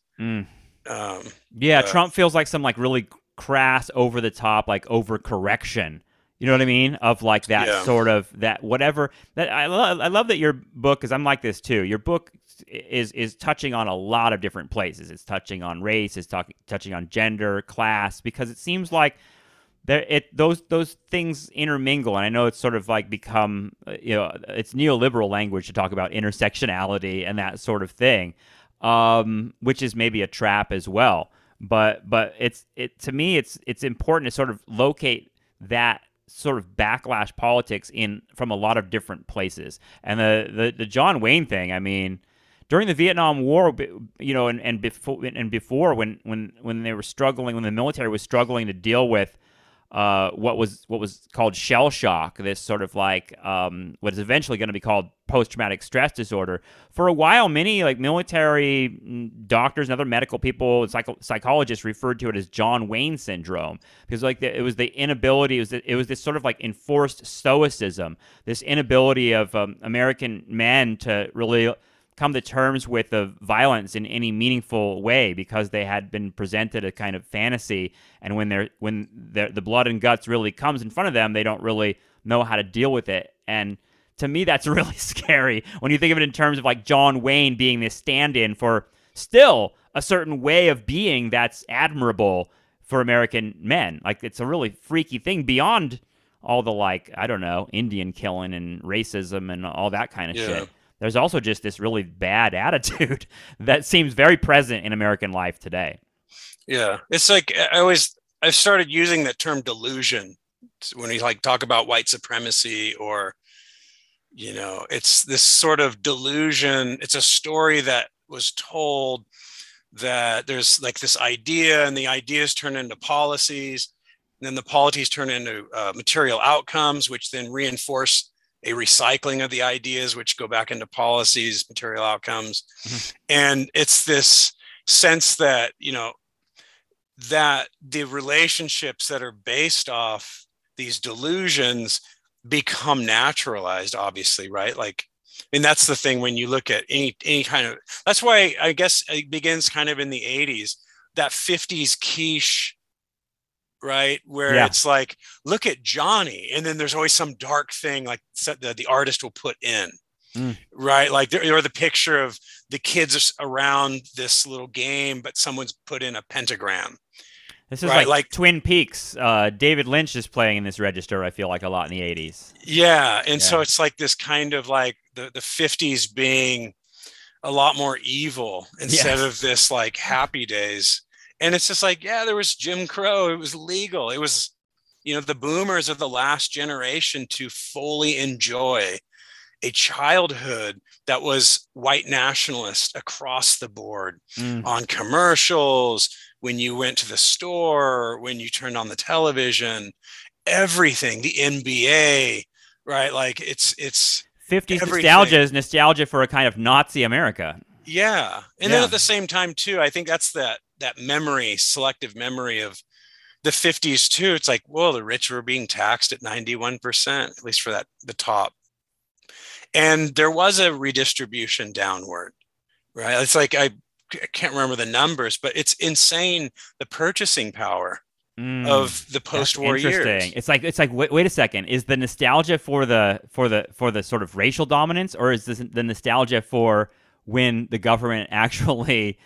Yeah, Trump feels like some like really crass, over the top, like overcorrection. You know what I mean? Of like that sort of that whatever that I love that your book, because I'm like this too. Your book is touching on a lot of different places. It's touching on race. It's touching on gender, class, because it seems like those things intermingle. And I know it's sort of like become it's neoliberal language to talk about intersectionality and that sort of thing. Which is maybe a trap as well. But to me it's important to sort of locate that sort of backlash politics from a lot of different places. And the John Wayne thing, I mean, during the Vietnam War, and before when they were struggling, when the military was struggling to deal with what was called shell shock, this sort of like what is eventually going to be called post-traumatic stress disorder. For a while, many like military doctors and other medical people, psychologists referred to it as John Wayne syndrome, because like it was the inability, it was this sort of like enforced stoicism, this inability of American men to really come to terms with the violence in any meaningful way, because they had been presented a kind of fantasy, and when the blood and guts really comes in front of them, they don't really know how to deal with it. And to me, that's really scary when you think of it in terms of like John Wayne being this stand-in for still a certain way of being that's admirable for American men. Like, it's a really freaky thing beyond all the, like, I don't know, Indian killing and racism and all that kind of shit. There's also just this really bad attitude that seems very present in American life today. Yeah. It's like I've started using that term delusion when we like talk about white supremacy, or, it's this sort of delusion. It's a story that was told that there's like this idea, and the ideas turn into policies, and then the policies turn into material outcomes, which then reinforce a recycling of the ideas, which go back into policies, material outcomes. And it's this sense that, that the relationships that are based off these delusions become naturalized, obviously, right? Like, I mean, that's the thing when you look at any kind of, that's why I guess it begins kind of in the 80s, that 50s quiche, right? Where it's like, look at Johnny, and then there's always some dark thing like that the artist will put in, right? Like or the picture of the kids around this little game, but someone's put in a pentagram. This is right? like Twin Peaks. David Lynch is playing in this register, I feel like, a lot in the 80s. Yeah. And so it's like this kind of like the 50s being a lot more evil instead of this like happy days. And it's just like, yeah, there was Jim Crow. It was legal. It was, the boomers are the last generation to fully enjoy a childhood that was white nationalist across the board on commercials, when you went to the store, when you turned on the television, everything, the NBA, right? Like it's 50s everything. nostalgia is nostalgia for a kind of Nazi America. Yeah. And then at the same time too, I think that's that memory, selective memory of the 50s too. It's like, well, the rich were being taxed at 91%, at least for the top. And there was a redistribution downward, right? It's like, I can't remember the numbers, but it's insane, the purchasing power of the post-war years. It's like wait a second, is the nostalgia for the sort of racial dominance, or is this the nostalgia for when the government actually,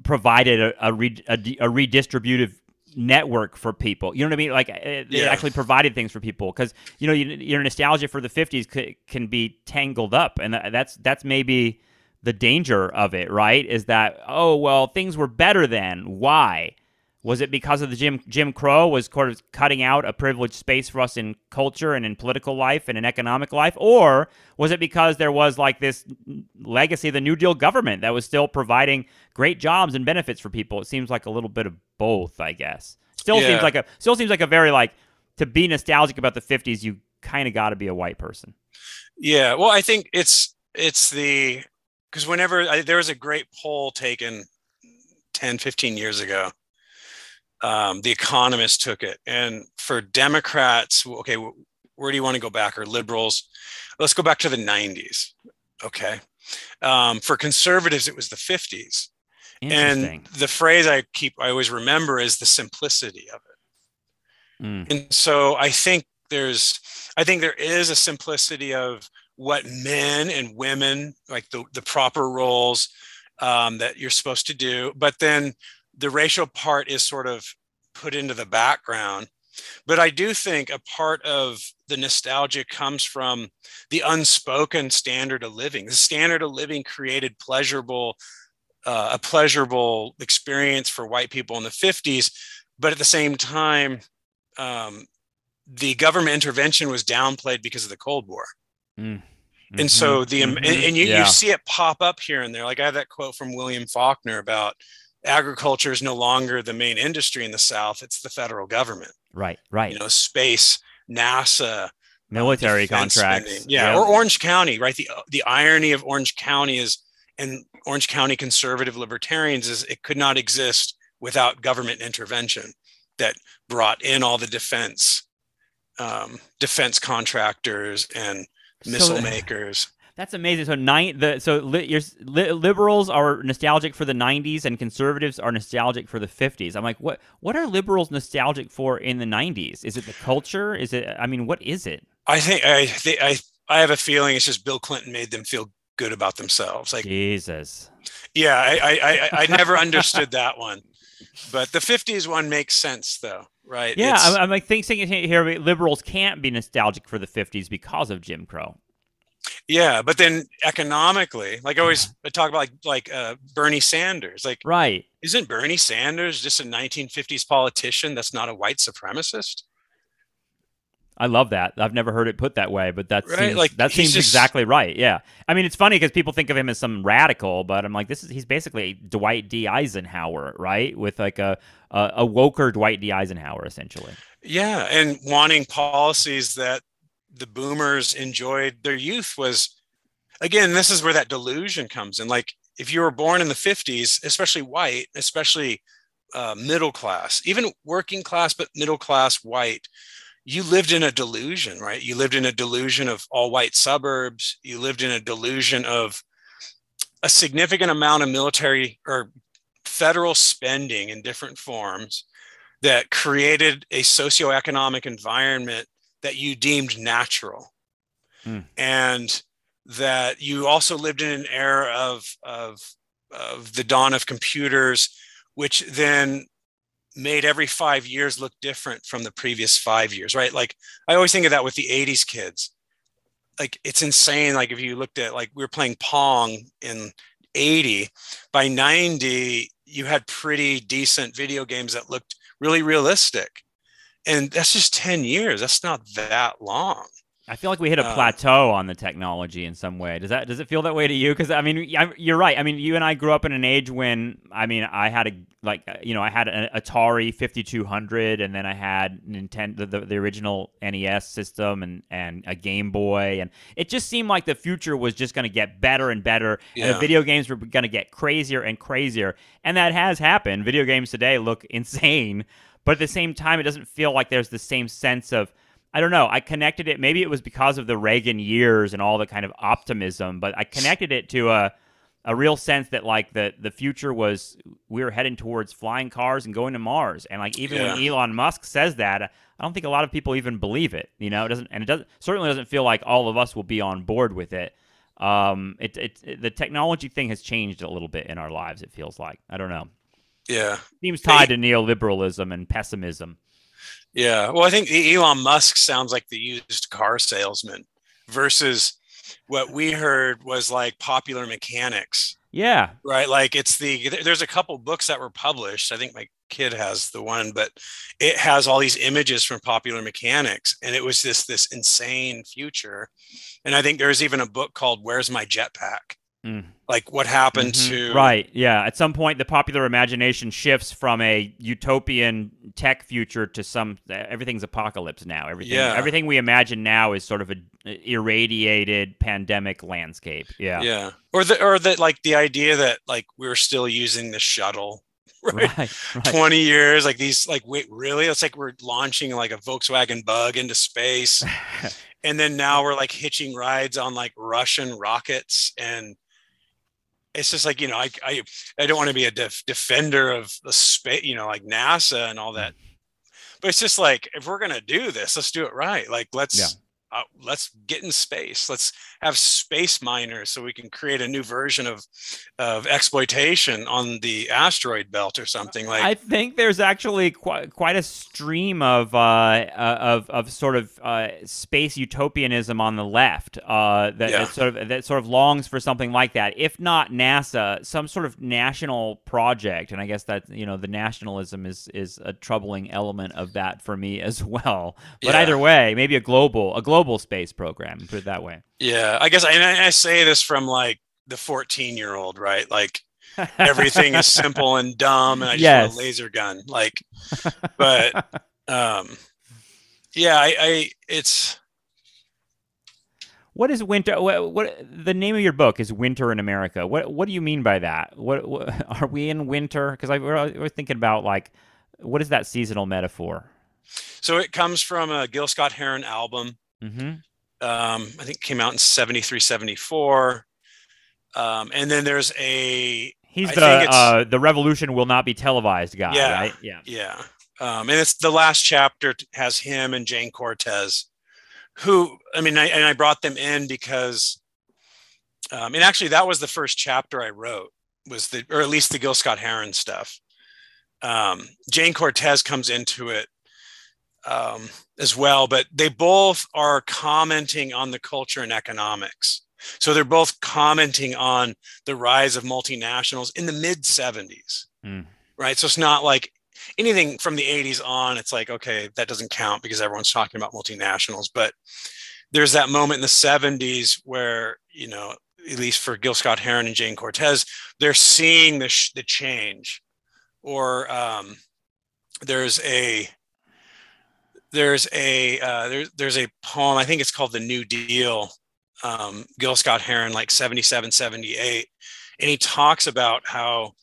provided a redistributive network for people? You know what I mean? Like they actually provided things for people, because your nostalgia for the 50s can be tangled up, and that's maybe the danger of it, right? Is that, oh well, things were better then. Why? Was it because of the Jim Crow was sort of cutting out a privileged space for us in culture and in political life and in economic life? Or was it because there was like this legacy of the New Deal government that was still providing great jobs and benefits for people? It seems like a little bit of both, I guess. Still seems like a very, like, to be nostalgic about the 50s, you kind of got to be a white person. Yeah, well, I think it's because whenever there was a great poll taken 10, 15 years ago, The Economist took it. And for Democrats, okay, where do you want to go back? Or liberals? Let's go back to the 90s. Okay. For conservatives, it was the 50s. And the phrase I always remember is the simplicity of it. And so I think there is a simplicity of what men and women, like the proper roles that you're supposed to do. But then the racial part is sort of put into the background. But I do think a part of the nostalgia comes from the unspoken standard of living. The standard of living created a pleasurable experience for white people in the 50s. But at the same time, the government intervention was downplayed because of the Cold War. And so you see it pop up here and there. Like I have that quote from William Faulkner about agriculture is no longer the main industry in the South. It's the federal government. Right. Space, NASA, military contracts. Or Orange County, right? The irony of Orange County and Orange County conservative libertarians is it could not exist without government intervention that brought in all the defense contractors and missile makers. That's amazing. So liberals are nostalgic for the 90s and conservatives are nostalgic for the 50s. I'm like, what are liberals nostalgic for in the 90s? Is it the culture? Is it? I mean, what is it? I think I have a feeling it's just Bill Clinton made them feel good about themselves. Like Jesus. Yeah, I never understood that one, but the 50s one makes sense though, right? Yeah, I'm like thinking here, liberals can't be nostalgic for the 50s because of Jim Crow. Yeah, but then economically, like I talk about like Bernie Sanders. Like, right? Isn't Bernie Sanders just a 1950s politician that's not a white supremacist? I love that. I've never heard it put that way, but that right? seems exactly right. Yeah, I mean, it's funny because people think of him as some radical, but I'm like, he's basically Dwight D. Eisenhower, right? With like a woker Dwight D. Eisenhower, essentially. Yeah, and wanting policies that the boomers enjoyed their youth was, again, this is where that delusion comes in. Like if you were born in the 50s, especially white, especially middle class, even working class, but middle class white, you lived in a delusion, right? You lived in a delusion of all white suburbs. You lived in a delusion of a significant amount of military or federal spending in different forms that created a socioeconomic environment that you deemed natural. And that you also lived in an era of the dawn of computers, which then made every 5 years look different from the previous 5 years, right? Like I always think of that with the 80s kids. Like it's insane. Like if you looked at, like we were playing Pong in 80, by 90, you had pretty decent video games that looked really realistic. And that's just 10 years. That's not that long. I feel like we hit a plateau on the technology in some way. Does it feel that way to you? Because I mean, you're right. I mean, you and I grew up in an age when, I mean, I had I had an Atari 5200, and then I had Nintendo, the original NES system, and a Game Boy, and it just seemed like the future was just going to get better and better, and the video games were going to get crazier and crazier, and that has happened. Video games today look insane, but at the same time, it doesn't feel like there's the same sense of, I don't know. I connected it. Maybe it was because of the Reagan years and all the kind of optimism, but I connected it to a real sense that like the future was, we were heading towards flying cars and going to Mars. And like even when Elon Musk says that, I don't think a lot of people even believe it. You know, it certainly doesn't feel like all of us will be on board with it. The technology thing has changed a little bit in our lives. It feels like, I don't know. Yeah, seems tied to neoliberalism and pessimism. Yeah, well, I think Elon Musk sounds like the used car salesman versus what we heard was like popular mechanics. Yeah. Right. Like there's a couple books that were published. I think my kid has the one, but it has all these images from popular mechanics. And it was this insane future. And I think there's even a book called Where's My Jetpack? Like what happened to... Right, yeah. At some point, the popular imagination shifts from a utopian tech future to everything's apocalypse now. Everything we imagine now is sort of an irradiated pandemic landscape. Yeah. Yeah. Or that like the idea that like we're still using the shuttle. Right. 20 years, like these, like, wait, really? It's like we're launching like a Volkswagen Bug into space. And then now we're like hitching rides on like Russian rockets, and it's just like, I don't want to be a defender of the space, like NASA and all that, but it's just like, if we're going to do this, let's do it right. Like, let's get in space. Let's have space miners so we can create a new version of exploitation on the asteroid belt or something. Like, I think there's actually quite a stream of sort of space utopianism on the left that sort of longs for something like that. If not NASA, some sort of national project, and I guess that the nationalism is a troubling element of that for me as well. But either way, maybe a global space program, put it that way. Yeah, I guess I say this from like the 14-year-old, right? Like everything is simple and dumb, and I just want a laser gun. Like, but it's. What is winter? What the name of your book is Winter in America? What do you mean by that? What are we in winter? Because we're thinking about like, what is that seasonal metaphor? So it comes from a Gil Scott-Heron album. I think it came out in 73, 74. And then there's he's the revolution will not be televised guy, right? Yeah. And it's the last chapter has him and Jane Cortez, who, I brought them in because, and actually that was the first chapter I wrote, or at least the Gil Scott-Heron stuff. Jane Cortez comes into it as well, but they both are commenting on the culture and economics. So they're both commenting on the rise of multinationals in the mid 70s, right? So it's not like anything from the 80s on. It's like, okay, that doesn't count because everyone's talking about multinationals. But there's that moment in the 70s where, at least for Gil Scott-Heron and Jane Cortez, they're seeing the change. Or there's a poem, I think it's called The New Deal, Gil Scott-Heron, like 77, 78. And he talks about how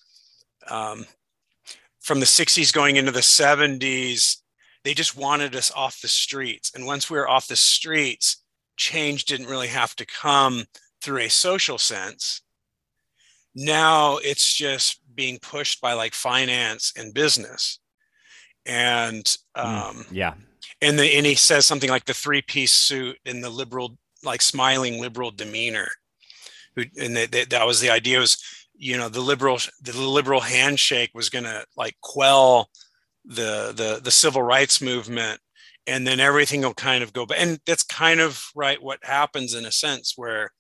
from the 60s going into the 70s, they just wanted us off the streets. And once we were off the streets, change didn't really have to come through a social sense. Now it's just being pushed by like finance and business. And and he says something like the three-piece suit and the liberal, like smiling liberal demeanor. That was the idea, was, the liberal handshake was going to like quell the civil rights movement, and then everything will kind of go back. And that's kind of right what happens in a sense, where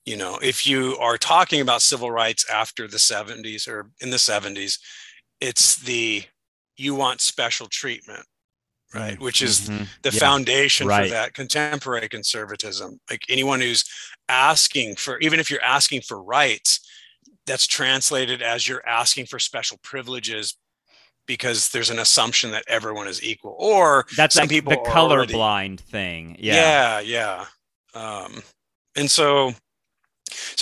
if you are talking about civil rights after the 70s or in the 70s, it's you want special treatment, right? Which is Mm-hmm. the Yeah. foundation for Right. that contemporary conservatism. Like anyone who's asking for, even if you're asking for rights, that's translated as you're asking for special privileges because there's an assumption that everyone is equal, or That's some like people the are already, colorblind thing. Yeah. yeah. And so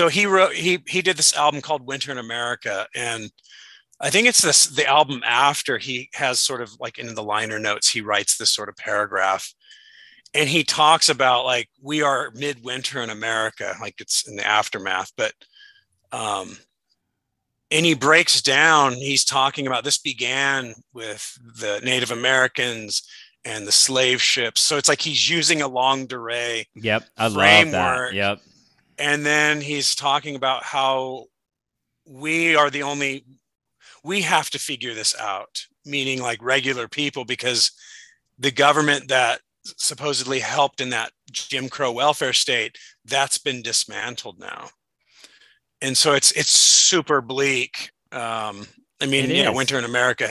he did this album called Winter in America, and I think it's the album after he has sort of like in the liner notes, he writes this sort of paragraph, and he talks about like we are midwinter in America, like it's in the aftermath, but and he breaks down, he's talking about this began with the Native Americans and the slave ships. So it's like he's using a longue durée Yep. I love that. framework. Yep. And then he's talking about how we are the only, we have to figure this out, meaning like regular people, because the government that supposedly helped in that Jim Crow welfare state, that's been dismantled now. And so it's super bleak. I mean, yeah, Winter in America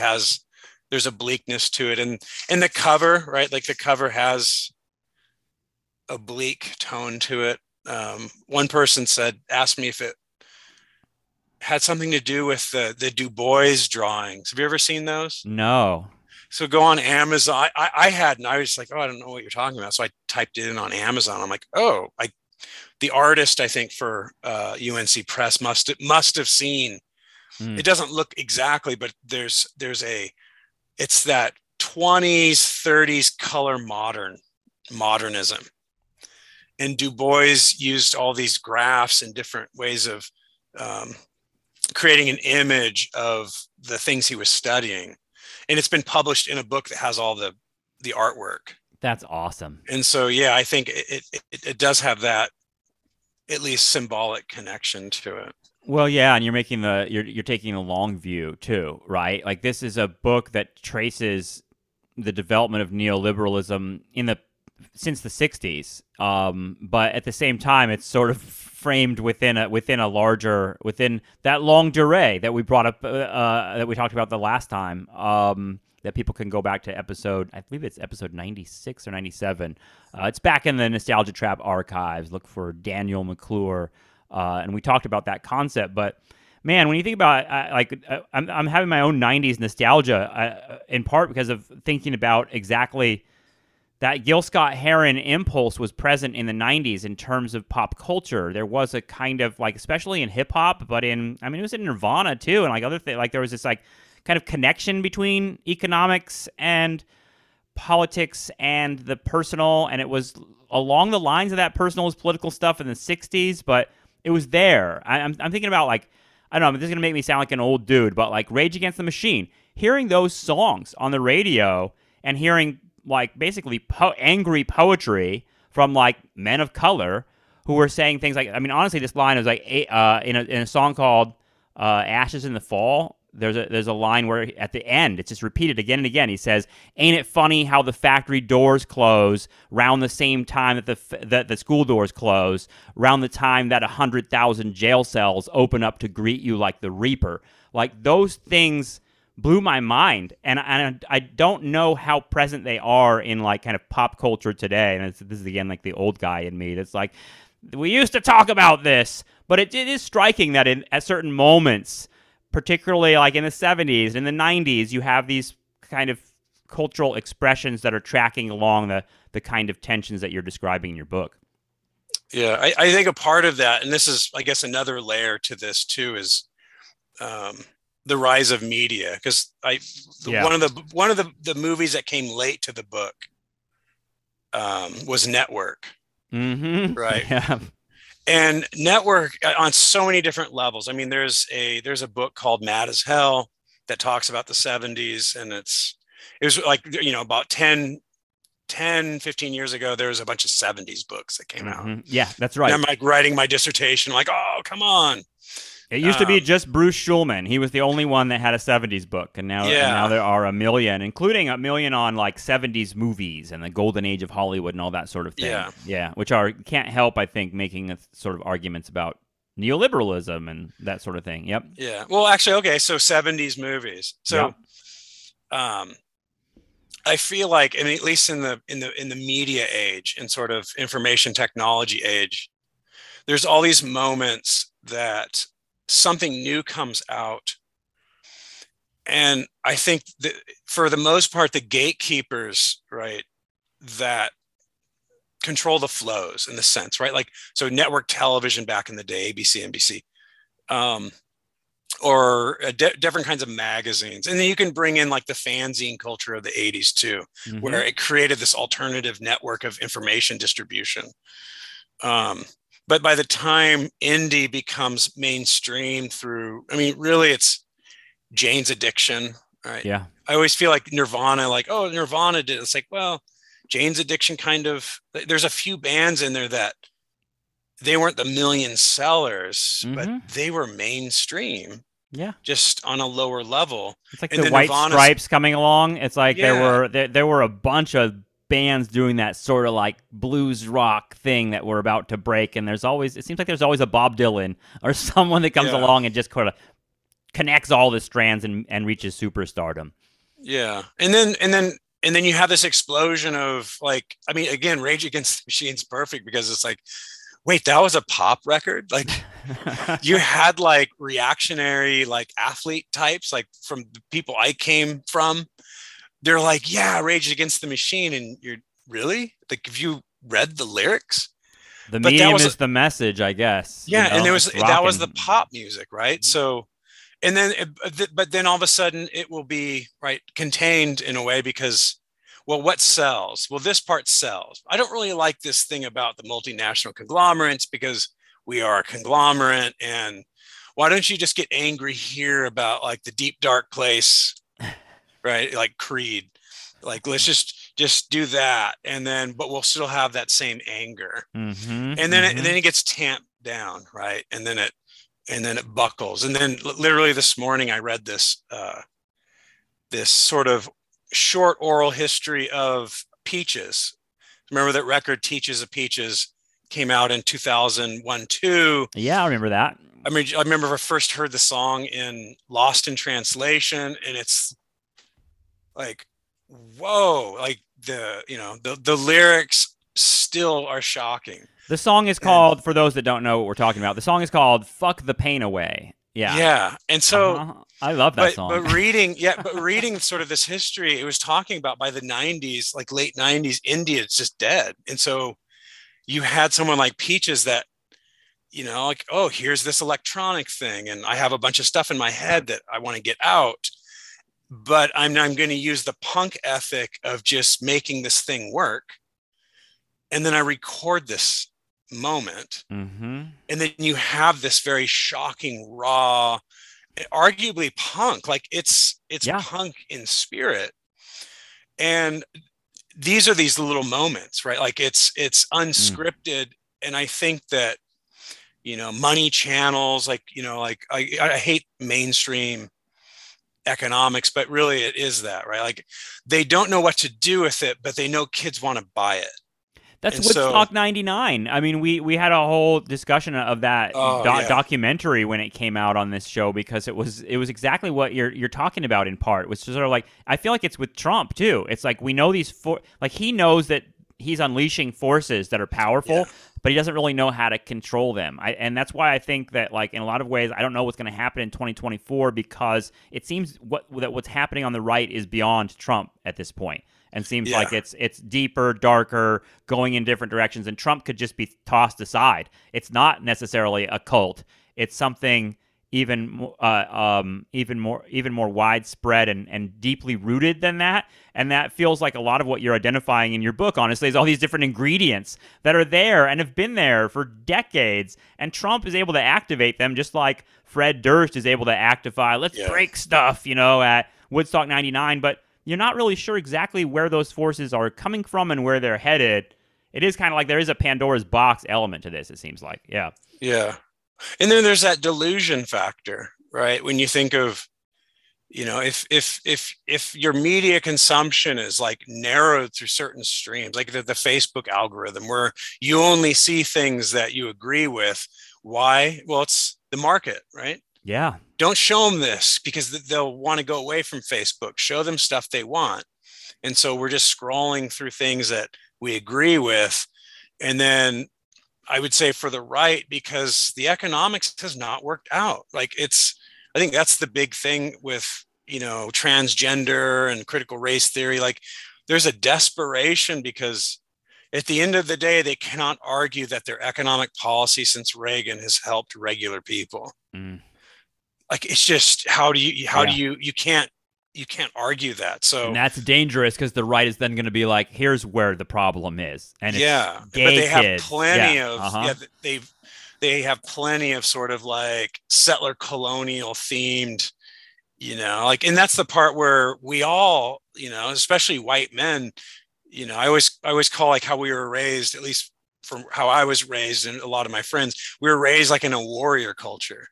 there's a bleakness to it, and the cover, right? Like the cover has a bleak tone to it. One person asked me if it had something to do with the Du Bois drawings. Have you ever seen those? No. So go on Amazon. I hadn't. I was like, oh, I don't know what you're talking about. So I typed it in on Amazon. I'm like, oh, the artist, I think for UNC Press must have seen. It doesn't look exactly, but it's that 20s, 30s color modernism. And Du Bois used all these graphs and different ways of creating an image of the things he was studying. And it's been published in a book that has all the artwork. That's awesome. And so, yeah, I think it does have that at least symbolic connection to it. Well, yeah, and you're taking a long view too, right? Like this is a book that traces the development of neoliberalism since the 60s, but at the same time, it's sort of framed within that longue durée that we brought up, that we talked about the last time. That people can go back to I believe it's episode 96 or 97. It's back in the Nostalgia Trap archives. Look for Daniel McClure. And we talked about that concept, but man, when you think about it, I'm having my own 90s nostalgia, in part because of thinking about exactly that Gil Scott-Heron impulse was present in the 90s in terms of pop culture. There was a kind of like, especially in hip hop, but it was in Nirvana too, and like other things, like there was this like kind of connection between economics and politics and the personal, and it was along the lines of that personal political stuff in the 60s, but it was there. I'm thinking about like, I don't know, this is going to make me sound like an old dude, but like Rage Against the Machine, hearing those songs on the radio and hearing like basically angry poetry from like men of color who were saying things like, I mean, honestly, this line is like in a song called Ashes in the Fall. There's a line where at the end, it's just repeated again and again. He says, "Ain't it funny how the factory doors close round the same time that the school doors close, round the time that 100,000 jail cells open up to greet you like the Reaper." Like those things blew my mind, and I don't know how present they are in like kind of pop culture today. And this is again like the old guy in me that's like, we used to talk about this, but it is striking that at certain moments, particularly like in the 70s and the 90s, you have these kind of cultural expressions that are tracking along the kind of tensions that you're describing in your book. Yeah, I think a part of that, and this is, I guess, another layer to this too, is the rise of media. Because one of the movies that came late to the book was Network. Mm-hmm. Right. Yeah. And Network on so many different levels. I mean, there's a book called Mad as Hell that talks about the 70s, and it was like, about 10, 15 years ago, there was a bunch of 70s books that came out. Yeah, that's right. And I'm like writing my dissertation, like, oh, come on. It used to be just Bruce Schulman. He was the only one that had a 70s book, and now there are a million, including a million on like 70s movies and the golden age of Hollywood and all that sort of thing. Yeah, which can't help, I think, making sort of arguments about neoliberalism and that sort of thing. Yep. Yeah. Well, actually, okay. So 70s movies. So, I feel like, and at least in the media age and sort of information technology age, there's all these moments that something new comes out. And I think that for the most part, the gatekeepers, right, that control the flows in the sense, right? Like, so network television back in the day, ABC, NBC, or different kinds of magazines. And then you can bring in like the fanzine culture of the 80s too, where it created this alternative network of information distribution. But by the time indie becomes mainstream through, I mean, really it's Jane's Addiction, right? Yeah. I always feel like Nirvana, like, oh, Nirvana did. It's like, well, Jane's Addiction kind of, there's a few bands in there that they weren't the million sellers, but they were mainstream. Yeah. Just on a lower level. It's like and the White Stripes coming along. It's like there were a bunch of bands doing that sort of like blues rock thing that were about to break, and it seems like there's always a Bob Dylan or someone that comes along and just kind of connects all the strands and reaches superstardom. Yeah. And then you have this explosion of like, I mean, again, Rage Against the Machine's perfect because it's like, wait, that was a pop record? Like you had like reactionary, like athlete types, like from the people I came from. They're like, yeah, Rage Against the Machine. And you're really like, have you read the lyrics? The medium is the message, I guess. Yeah. And that was the pop music, right? So, and then, but then all of a sudden it will be right contained in a way because, well, what sells? Well, this part sells. I don't really like this thing about the multinational conglomerates because we are a conglomerate. And why don't you just get angry here about like the deep, dark place, right? Like Creed, like, let's just do that. And then, but we'll still have that same anger. And then it gets tamped down. Right. And then it buckles. And then literally this morning, I read this sort of short oral history of Peaches. Remember that record Teaches of Peaches came out in 2001, 2. Yeah, I remember that. I mean, I remember I first heard the song in Lost in Translation, and it's like, whoa, like the lyrics still are shocking. The song is called, for those that don't know what we're talking about, the song is called Fuck the Pain Away. Yeah. Yeah. And so I love that song. But reading sort of this history, it was talking about by the 90s, like late 90s, India is just dead. And so you had someone like Peaches that, like, oh, here's this electronic thing. And I have a bunch of stuff in my head that I want to get out. But I'm going to use the punk ethic of just making this thing work. And then I record this moment. And then you have this very shocking, raw, arguably punk, like it's punk in spirit. And these are these little moments, right? Like it's unscripted. And I think that, money channels, like, like I hate mainstream economics, but really it is that, right? Like they don't know what to do with it, but they know kids want to buy it. That's Woodstock 99. I mean, we had a whole discussion of that documentary when it came out on this show because it was exactly what you're talking about in part. Which is sort of like, I feel like it's with Trump too. It's like we know he knows that he's unleashing forces that are powerful, but he doesn't really know how to control them. And that's why I think that, like, in a lot of ways, I don't know what's going to happen in 2024 because it seems that what's happening on the right is beyond Trump at this point. And seems like it's deeper, darker, going in different directions, and Trump could just be tossed aside. It's not necessarily a cult; it's something even more widespread and deeply rooted than that. And that feels like a lot of what you're identifying in your book. Honestly, is all these different ingredients that are there and have been there for decades, and Trump is able to activate them, just like Fred Durst is able to actify. Let's break stuff, at Woodstock '99, but you're not really sure exactly where those forces are coming from and where they're headed. It is kind of like there is a Pandora's box element to this, it seems like. Yeah. Yeah. And then there's that delusion factor, right? When you think of, if your media consumption is like narrowed through certain streams, like the Facebook algorithm where you only see things that you agree with. Why? Well, it's the market, right? Yeah. Don't show them this because they'll want to go away from Facebook. Show them stuff they want. And so we're just scrolling through things that we agree with. And then I would say for the right, because the economics has not worked out. Like I think that's the big thing with, transgender and critical race theory. Like there's a desperation because at the end of the day, they cannot argue that their economic policy since Reagan has helped regular people. Like it's just you can't argue that. So and that's dangerous because the right is then going to be like, here's where the problem is, and yeah, it's gay but they have kids. plenty of they have plenty of sort of like settler colonial themed, like, and that's the part where we all, especially white men, I always call like how we were raised, at least from how I was raised and a lot of my friends, we were raised like in a warrior culture.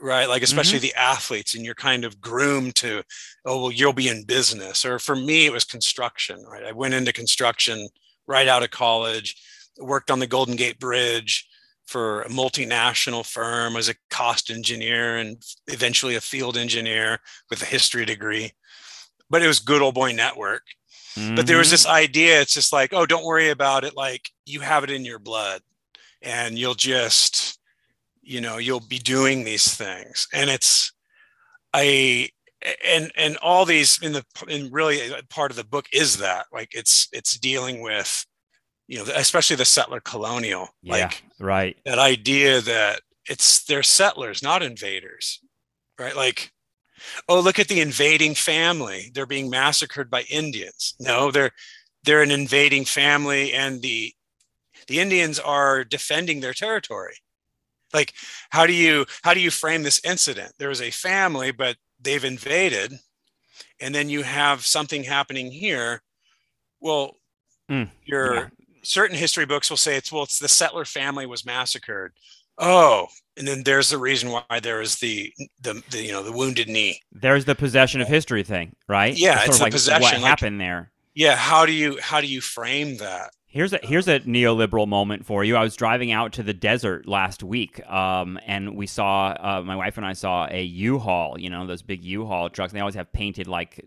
Right. Like, especially the athletes, and you're kind of groomed to, oh, well, you'll be in business. Or for me, it was construction, right? I went into construction right out of college, worked on the Golden Gate Bridge for a multinational firm as a cost engineer and eventually a field engineer with a history degree. But it was good old boy network. But there was this idea, it's just like, oh, don't worry about it. Like you have it in your blood and you'll just, you'll be doing these things. And and all these in really part of the book is that, like, it's dealing with, especially the settler colonial, like right. that idea that they're settlers, not invaders, right? Like, oh, look at the invading family. They're being massacred by Indians. No, they're an invading family, and the Indians are defending their territory. Like, how do you frame this incident? There was a family, but they've invaded, and then you have something happening here. Well, certain history books will say it's the settler family was massacred. Oh, and then there's the reason why there is the wounded knee. There's the possession of history thing, right? Yeah, it's the possession. What happened there? Yeah, how do you frame that? Here's a neoliberal moment for you. I was driving out to the desert last week, and we saw my wife and I saw a U-Haul. Those big U-Haul trucks. And they always have painted like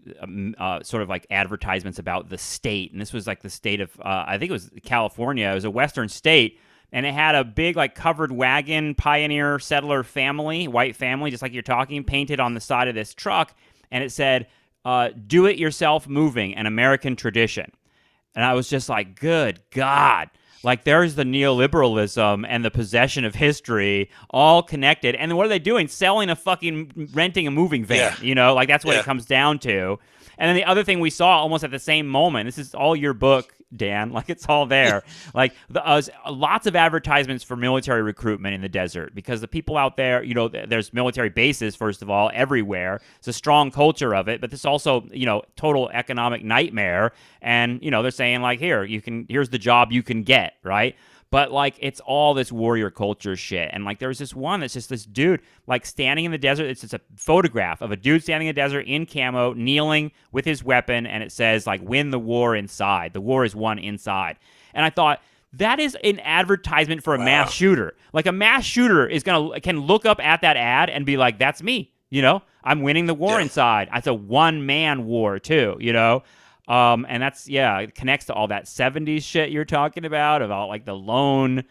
sort of like advertisements about the state. And this was like the state of I think it was California. It was a western state, and it had a big like covered wagon, pioneer settler family, white family, just like you're talking, painted on the side of this truck, and it said, "Do it yourself moving, an American tradition." And I was just like, good God. Like, there's the neoliberalism and the possession of history all connected. And then what are they doing? Renting a moving van, Like, that's what it comes down to. And then the other thing we saw almost at the same moment, this is all your book, Dan, like it's all there. Like lots of advertisements for military recruitment in the desert, because the people out there, there's military bases, first of all, everywhere. It's a strong culture of it, but this also, total economic nightmare. And, they're saying like, here's the job you can get, right? But, like, it's all this warrior culture shit. And, like, there was this one that's just this dude, like, standing in the desert. It's just a photograph of a dude standing in the desert in camo, kneeling with his weapon, and it says, like, win the war inside. The war is won inside. And I thought, that is an advertisement for a mass shooter. Like, a mass shooter can look up at that ad and be like, that's me, I'm winning the war inside. It's a one-man war, too, And that's, it connects to all that 70s shit you're talking about like the lone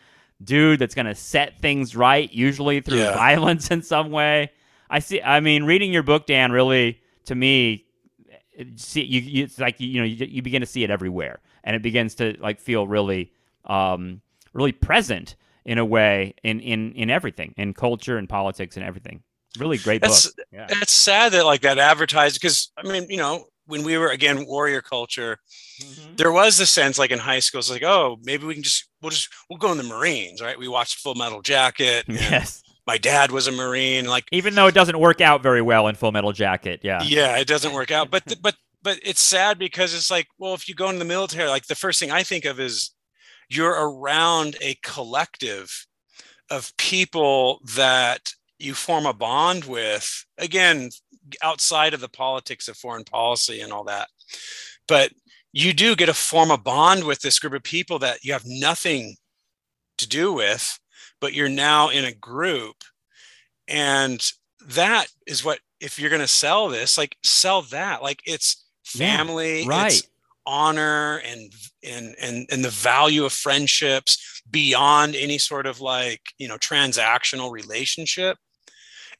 dude that's going to set things right, usually through violence in some way. Reading your book, Dan, really, to me, it's like, you begin to see it everywhere, and it begins to like feel really, really present in a way in everything, in culture and politics and everything. Really great book. It's sad that like that advertised, because when we were, again, warrior culture, there was the sense, like in high school, it's like, oh, maybe we'll go in the Marines, right? We watched Full Metal Jacket. Yes. My dad was a Marine. Like, even though it doesn't work out very well in Full Metal Jacket. Yeah. Yeah, it doesn't work out. But it's sad because it's like, well, if you go in the military, like the first thing I think of is you're around a collective of people that you form a bond with, again, outside of the politics of foreign policy and all that. But you do get to form a bond with this group of people that you have nothing to do with, but you're now in a group. And that is what, if you're going to sell this, like, sell that. Like, it's family. Yeah, right. It's honor and the value of friendships beyond any sort of like, transactional relationship.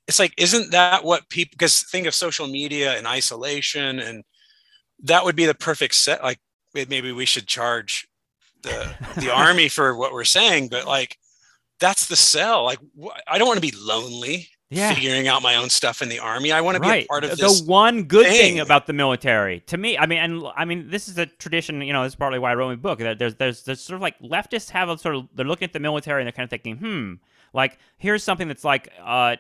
It's like, isn't that what people, because think of social media and isolation, and that would be the perfect set. Like maybe we should charge the army for what we're saying, but like, that's the sell. Like, I don't want to be lonely figuring out my own stuff in the army. I want to be a part of this. The one good thing about the military, to me, I mean, this is a tradition. This is partly why I wrote my book. That there's sort of like leftists have a sort of, they're looking at the military and they're kind of thinking, like here's something that's like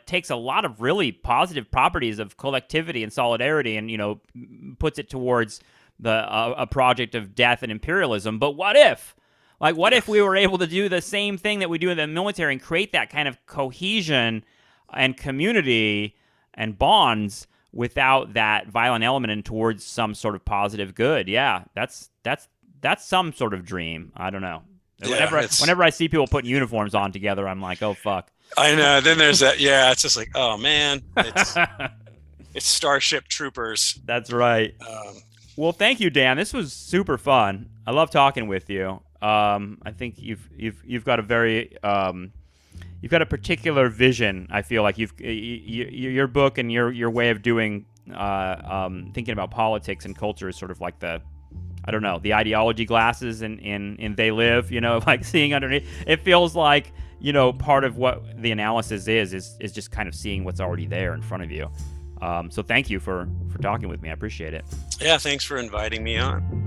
takes a lot of really positive properties of collectivity and solidarity, and puts it towards a project of death and imperialism. But what if? Like, what if we were able to do the same thing that we do in the military and create that kind of cohesion and community and bonds without that violent element and towards some sort of positive good? Yeah, that's some sort of dream. I don't know. Yeah, whenever I see people putting uniforms on together, I'm like, oh, fuck. I know. Then there's that. Yeah, it's just like, oh, man. It's Starship Troopers. That's right. Well, thank you, Dan. This was super fun. I love talking with you. I think you've got a very you've got a particular vision. I feel like your book and your way of doing thinking about politics and culture is sort of like the ideology glasses in They Live. Like seeing underneath. It feels like part of what the analysis is just kind of seeing what's already there in front of you. So thank you for talking with me. I appreciate it. Yeah, thanks for inviting me on.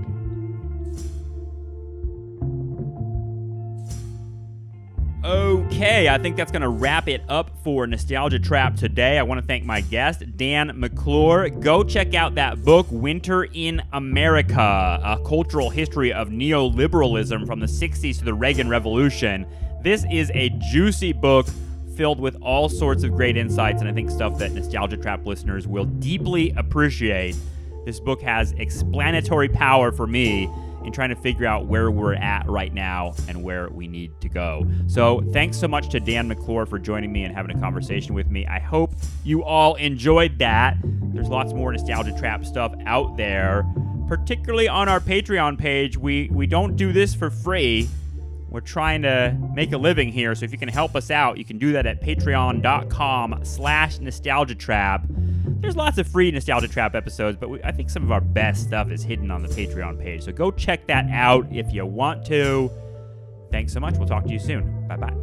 Okay, I think that's going to wrap it up for Nostalgia Trap today. I want to thank my guest, Dan McClure. Go check out that book, Winter in America, A Cultural History of Neoliberalism from the 60s to the Reagan Revolution. This is a juicy book filled with all sorts of great insights, and I think stuff that Nostalgia Trap listeners will deeply appreciate. This book has explanatory power for me in trying to figure out where we're at right now and where we need to go. So thanks so much to Dan McClure for joining me and having a conversation with me. I hope you all enjoyed that. There's lots more Nostalgia Trap stuff out there, particularly on our Patreon page. We don't do this for free. We're trying to make a living here, so if you can help us out, you can do that at patreon.com/nostalgiatrap. There's lots of free Nostalgia Trap episodes, but I think some of our best stuff is hidden on the Patreon page. So go check that out if you want to. Thanks so much. We'll talk to you soon. Bye-bye.